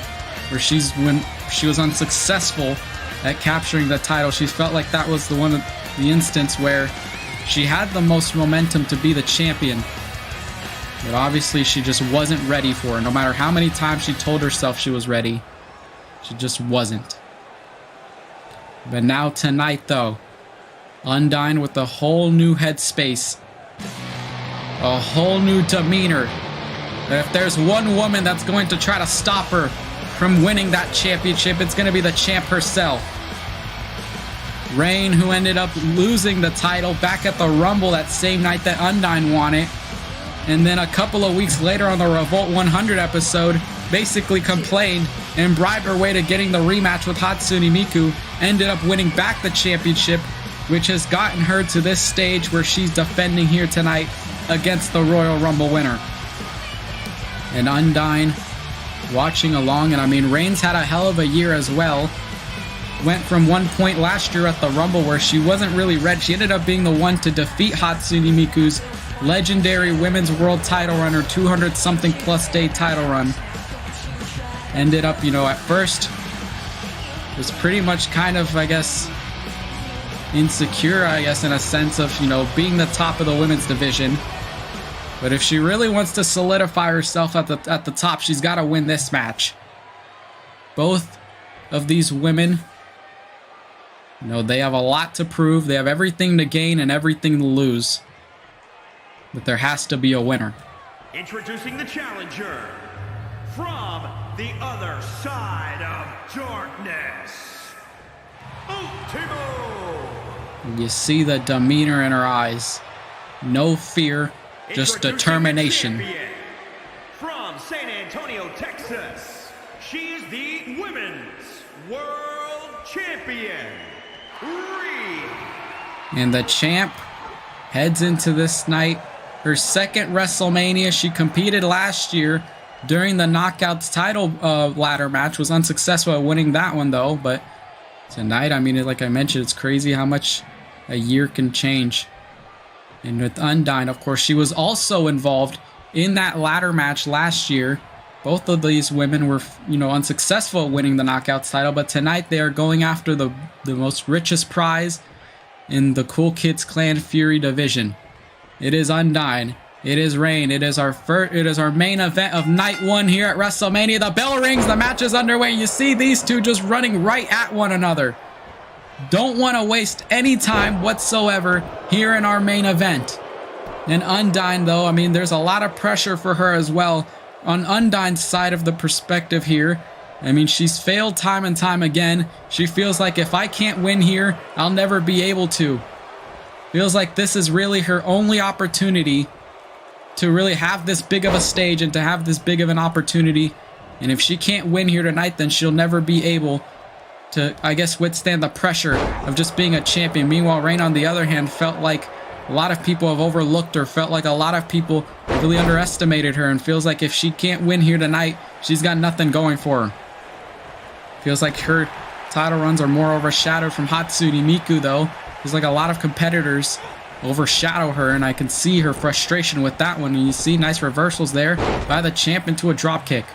where when she was unsuccessful at capturing the title. She felt like that was the instance where she had the most momentum to be the champion. But obviously she just wasn't ready for it. No matter how many times she told herself she was ready, she just wasn't. But now tonight though, Undyne with a whole new headspace, a whole new demeanor. That if there's one woman that's going to try to stop her from winning that championship, it's going to be the champ herself. Rain, who ended up losing the title back at the Rumble that same night that Undyne won it, and then a couple of weeks later on the Revolt 100 episode, basically complained and bribed her way to getting the rematch with Hatsune Miku, ended up winning back the championship, which has gotten her to this stage where she's defending here tonight against the Royal Rumble winner. And Undyne watching along, and I mean, Reigns had a hell of a year as well. Went from one point last year at the Rumble where she wasn't really ready. She ended up being the one to defeat Hatsune Miku's legendary women's world title run, her 200-something plus day title run. Ended up, at first was pretty much kind of, I guess, insecure, in a sense of, being the top of the women's division. But if she really wants to solidify herself at the top, she's got to win this match. Both of these women, they have a lot to prove. They have everything to gain and everything to lose. But there has to be a winner. Introducing the challenger from the other side of darkness, Ultimo. You see the demeanor in her eyes. No fear. Just determination. From San Antonio, Texas, she is the Women's World Champion, And the champ heads into this night, her second WrestleMania. She competed last year during the Knockouts title ladder match, was unsuccessful at winning that one though. But tonight, I mean, like I mentioned, it's crazy how much a year can change. And with Undyne, of course, she was also involved in that ladder match last year. Both of these women were, unsuccessful at winning the Knockouts title, but tonight they are going after the most richest prize in the Kool Kids Klan Fury division. It is Undyne. It is Rain. It is our main event of night one here at WrestleMania. The bell rings. The match is underway. You see these two just running right at one another. Don't want to waste any time whatsoever here in our main event. And Undyne, though, I mean, there's a lot of pressure for her as well. On Undyne's side of the perspective here, I mean, she's failed time and time again. She feels like if I can't win here, I'll never be able to. Feels like this is really her only opportunity to really have this big of a stage and to have this big of an opportunity. And if she can't win here tonight, then she'll never be able to, I guess, withstand the pressure of just being a champion. Meanwhile, Rain, on the other hand, felt like a lot of people have overlooked her, felt like a lot of people really underestimated her, and feels like if she can't win here tonight, she's got nothing going for her. Feels like her title runs are more overshadowed from Hatsune Miku, though. Feels like a lot of competitors overshadow her, and I can see her frustration with that one. And you see nice reversals there by the champ into a drop kick.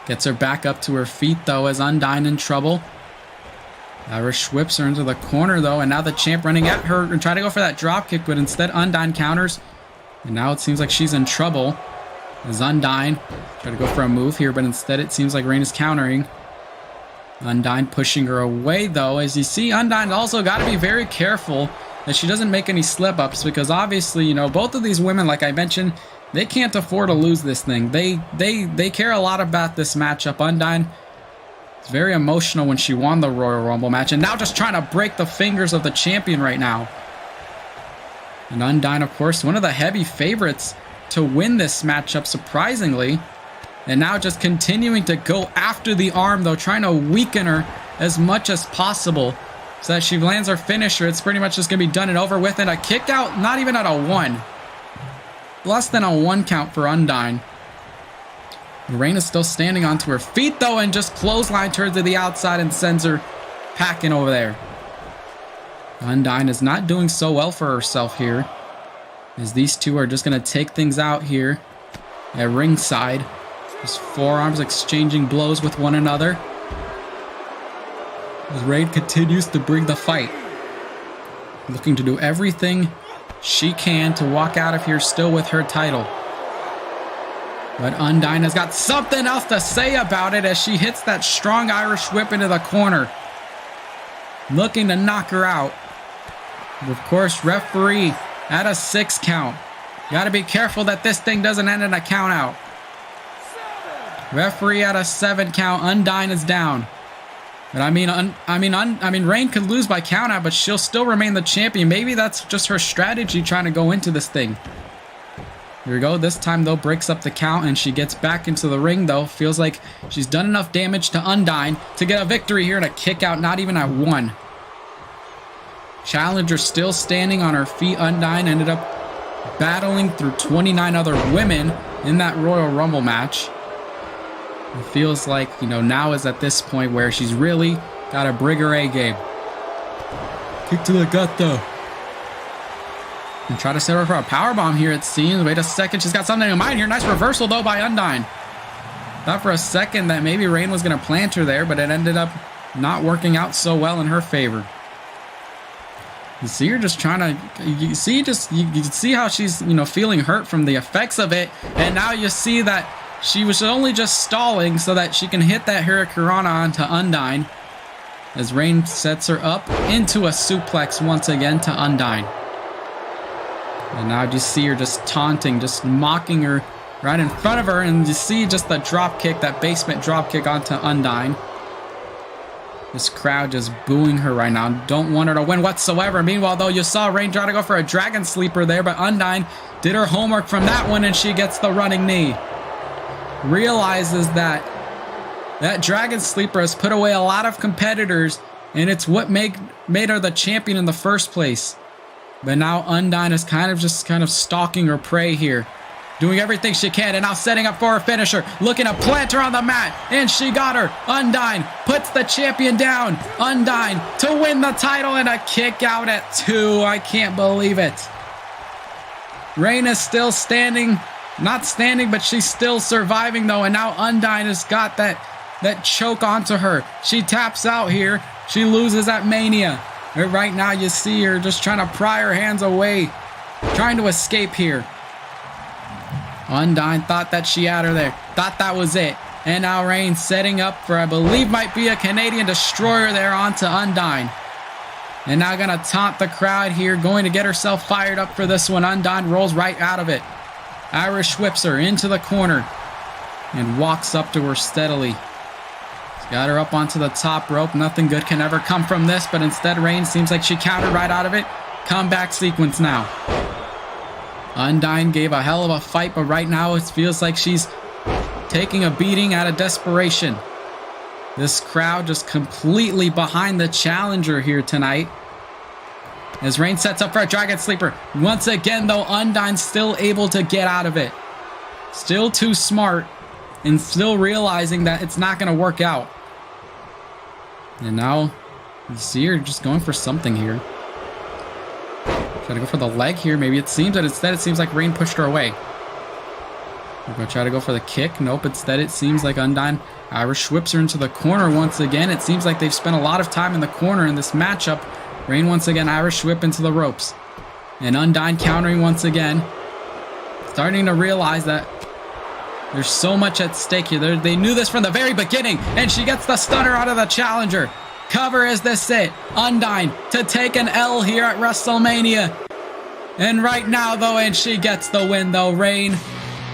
Gets her back up to her feet, though, as Undyne in trouble. Irish whips her into the corner, though, and now the champ running at her and trying to go for that drop kick, but instead Undyne counters. And now it seems like she's in trouble as Undyne try to go for a move here, but instead it seems like Rain is countering. Undyne pushing her away, though. As you see, Undyne also got to be very careful that she doesn't make any slip-ups, because obviously, both of these women, like I mentioned, they can't afford to lose this thing. They care a lot about this matchup. Undyne is very emotional when she won the Royal Rumble match, and now just trying to break the fingers of the champion right now. And Undyne, of course, one of the heavy favorites to win this matchup, surprisingly. And now just continuing to go after the arm, though, trying to weaken her as much as possible so that she lands her finisher. It's pretty much just going to be done and over with. And a kick out, not even at a 1. Less than a 1 count for Undyne. Rain is still standing onto her feet, though, and just clotheslined her to the outside and sends her packing over there. Undyne is not doing so well for herself here, as these two are just going to take things out here at ringside. Just forearms exchanging blows with one another as Rain continues to bring the fight, looking to do everything she can to walk out of here still with her title. But Undyne has got something else to say about it as she hits that strong Irish whip into the corner, looking to knock her out. Of course, referee at a 6 count. Got to be careful that this thing doesn't end in a count out. Referee at a 7 count. Undyne is down. But I mean, Rain could lose by count out, but she'll still remain the champion. Maybe that's just her strategy trying to go into this thing. Here we go. This time, though, breaks up the count, and she gets back into the ring, though. Feels like she's done enough damage to Undyne to get a victory here and a kick out, not even at 1. Challenger still standing on her feet. Undyne ended up battling through 29 other women in that Royal Rumble match. It feels like, you know, now is at this point where she's really got to bring her A game. Kick to the gut, though. And try to set her for a powerbomb here, it seems. Wait a second. She's got something in mind here. Nice reversal, though, by Undyne. Thought for a second that maybe Rain was going to plant her there, but it ended up not working out so well in her favor. You see her just trying to, you see how she's, you know, feeling hurt from the effects of it. And now you see that she was only just stalling so that she can hit that Hurricanrana onto Undyne, as Rain sets her up into a suplex once again to Undyne. And now you see her just taunting, just mocking her right in front of her. And you see just the drop kick, that basement drop kick onto Undyne. This crowd just booing her right now. Don't want her to win whatsoever. Meanwhile, though, you saw Rain try to go for a dragon sleeper there, but Undyne did her homework from that one, and she gets the running knee. Realizes that that dragon sleeper has put away a lot of competitors, and it's what made her the champion in the first place. But now Undyne is kind of stalking her prey here, doing everything she can, and now setting up for her finisher, looking to plant her on the mat, and she got her. Undyne puts the champion down. Undyne to win the title, and a kick out at 2. I can't believe it. Rain is still standing. Not standing, but she's still surviving, though, and now Undyne has got that choke onto her. She taps out here. She loses at Mania. And right now, you see her just trying to pry her hands away, trying to escape here. Undyne thought that she had her there, thought that was it. And now Rain setting up for, I believe, might be a Canadian Destroyer there onto Undyne. And now gonna taunt the crowd here, going to get herself fired up for this one. Undyne rolls right out of it. Irish whips her into the corner and walks up to her steadily. She's got her up onto the top rope. Nothing good can ever come from this, but instead Rain seems like she countered right out of it. Comeback sequence now. Undyne gave a hell of a fight, but right now it feels like she's taking a beating out of desperation. This crowd just completely behind the challenger here tonight, as Rain sets up for a dragon sleeper. Once again, though, Undyne's still able to get out of it. Still too smart, and still realizing that it's not going to work out. And now, you see her just going for something here. Try to go for the leg here, maybe it seems, but instead it seems like Rain pushed her away. We're going to try to go for the kick. Nope, instead it seems like Undyne Irish whips her into the corner once again. It seems like they've spent a lot of time in the corner in this matchup. Rain once again Irish whip into the ropes. And Undyne countering once again. Starting to realize that there's so much at stake here. They knew this from the very beginning. And she gets the stunner out of the challenger. Cover, is this it? Undyne to take an L here at WrestleMania. And right now, though, and she gets the win, though. Rain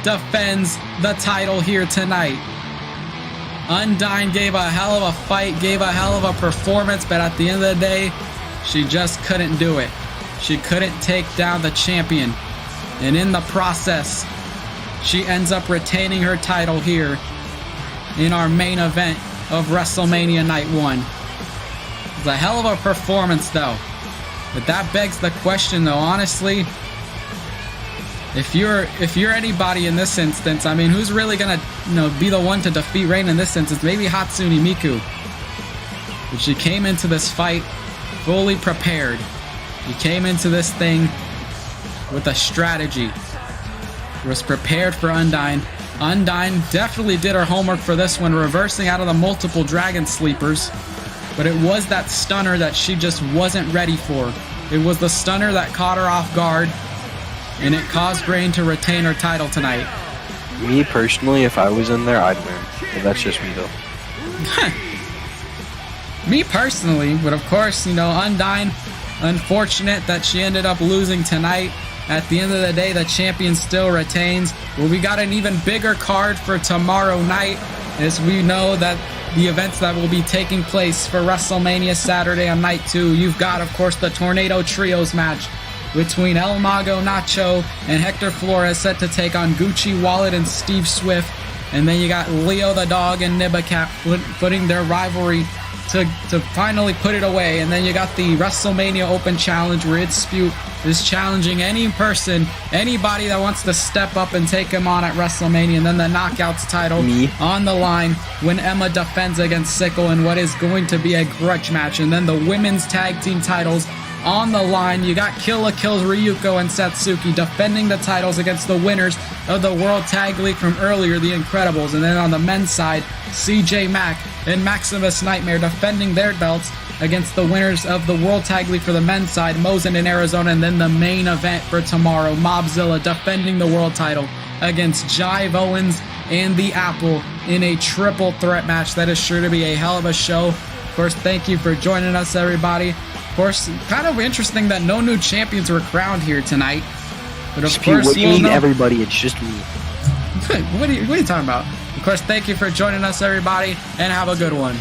defends the title here tonight. Undyne gave a hell of a fight, gave a hell of a performance, but at the end of the day, she just couldn't do it. She couldn't take down the champion. And in the process, she ends up retaining her title here in our main event of WrestleMania Night 1. It's a hell of a performance, though. But that begs the question, though, honestly, if you're anybody in this instance, I mean, who's really gonna, be the one to defeat Rain in this instance? Maybe Hatsune Miku. But she came into this fight fully prepared. She came into this thing with a strategy. Was prepared for Undyne. Undyne definitely did her homework for this one, reversing out of the multiple dragon sleepers. But it was that stunner that she just wasn't ready for. It was the stunner that caught her off guard, and it caused Rain to retain her title tonight. Me personally, if I was in there, I'd win. But that's just me, though. Me personally, but of course, Undyne, unfortunate that she ended up losing tonight. At the end of the day, the champion still retains. Well, we got an even bigger card for tomorrow night, as we know that the events that will be taking place for WrestleMania Saturday on night 2. You've got, of course, the Tornado Trios match between El Mago Nacho and Hector Flores, set to take on Gucci Wallet and Steve Swift. And then you got Leo the Dog and Nibacat putting their rivalry to finally put it away. And then you got the WrestleMania Open Challenge, where itsspewt is challenging anybody that wants to step up and take him on at WrestleMania. And then the Knockouts title on the line when Emma defends against Sickle in what is going to be a grudge match. And then the women's tag team titles on the line. You got Kill la Kill's Ryuko and Satsuki defending the titles against the winners of the World Tag League from earlier, the Incredibles. And then on the men's side, CJ Mack and Maximus Nightmare defending their belts against the winners of the World Tag League for the men's side, Mosen in Arizona. And then the main event for tomorrow, Mobzilla defending the world title against Jive Owens and the Apple in a triple threat match. That is sure to be a hell of a show. Of course, thank you for joining us, everybody. Of course, kind of interesting that no new champions were crowned here tonight. But of course, what do you mean everybody? It's just me. What are you talking about? Of course, thank you for joining us, everybody, and have a good one.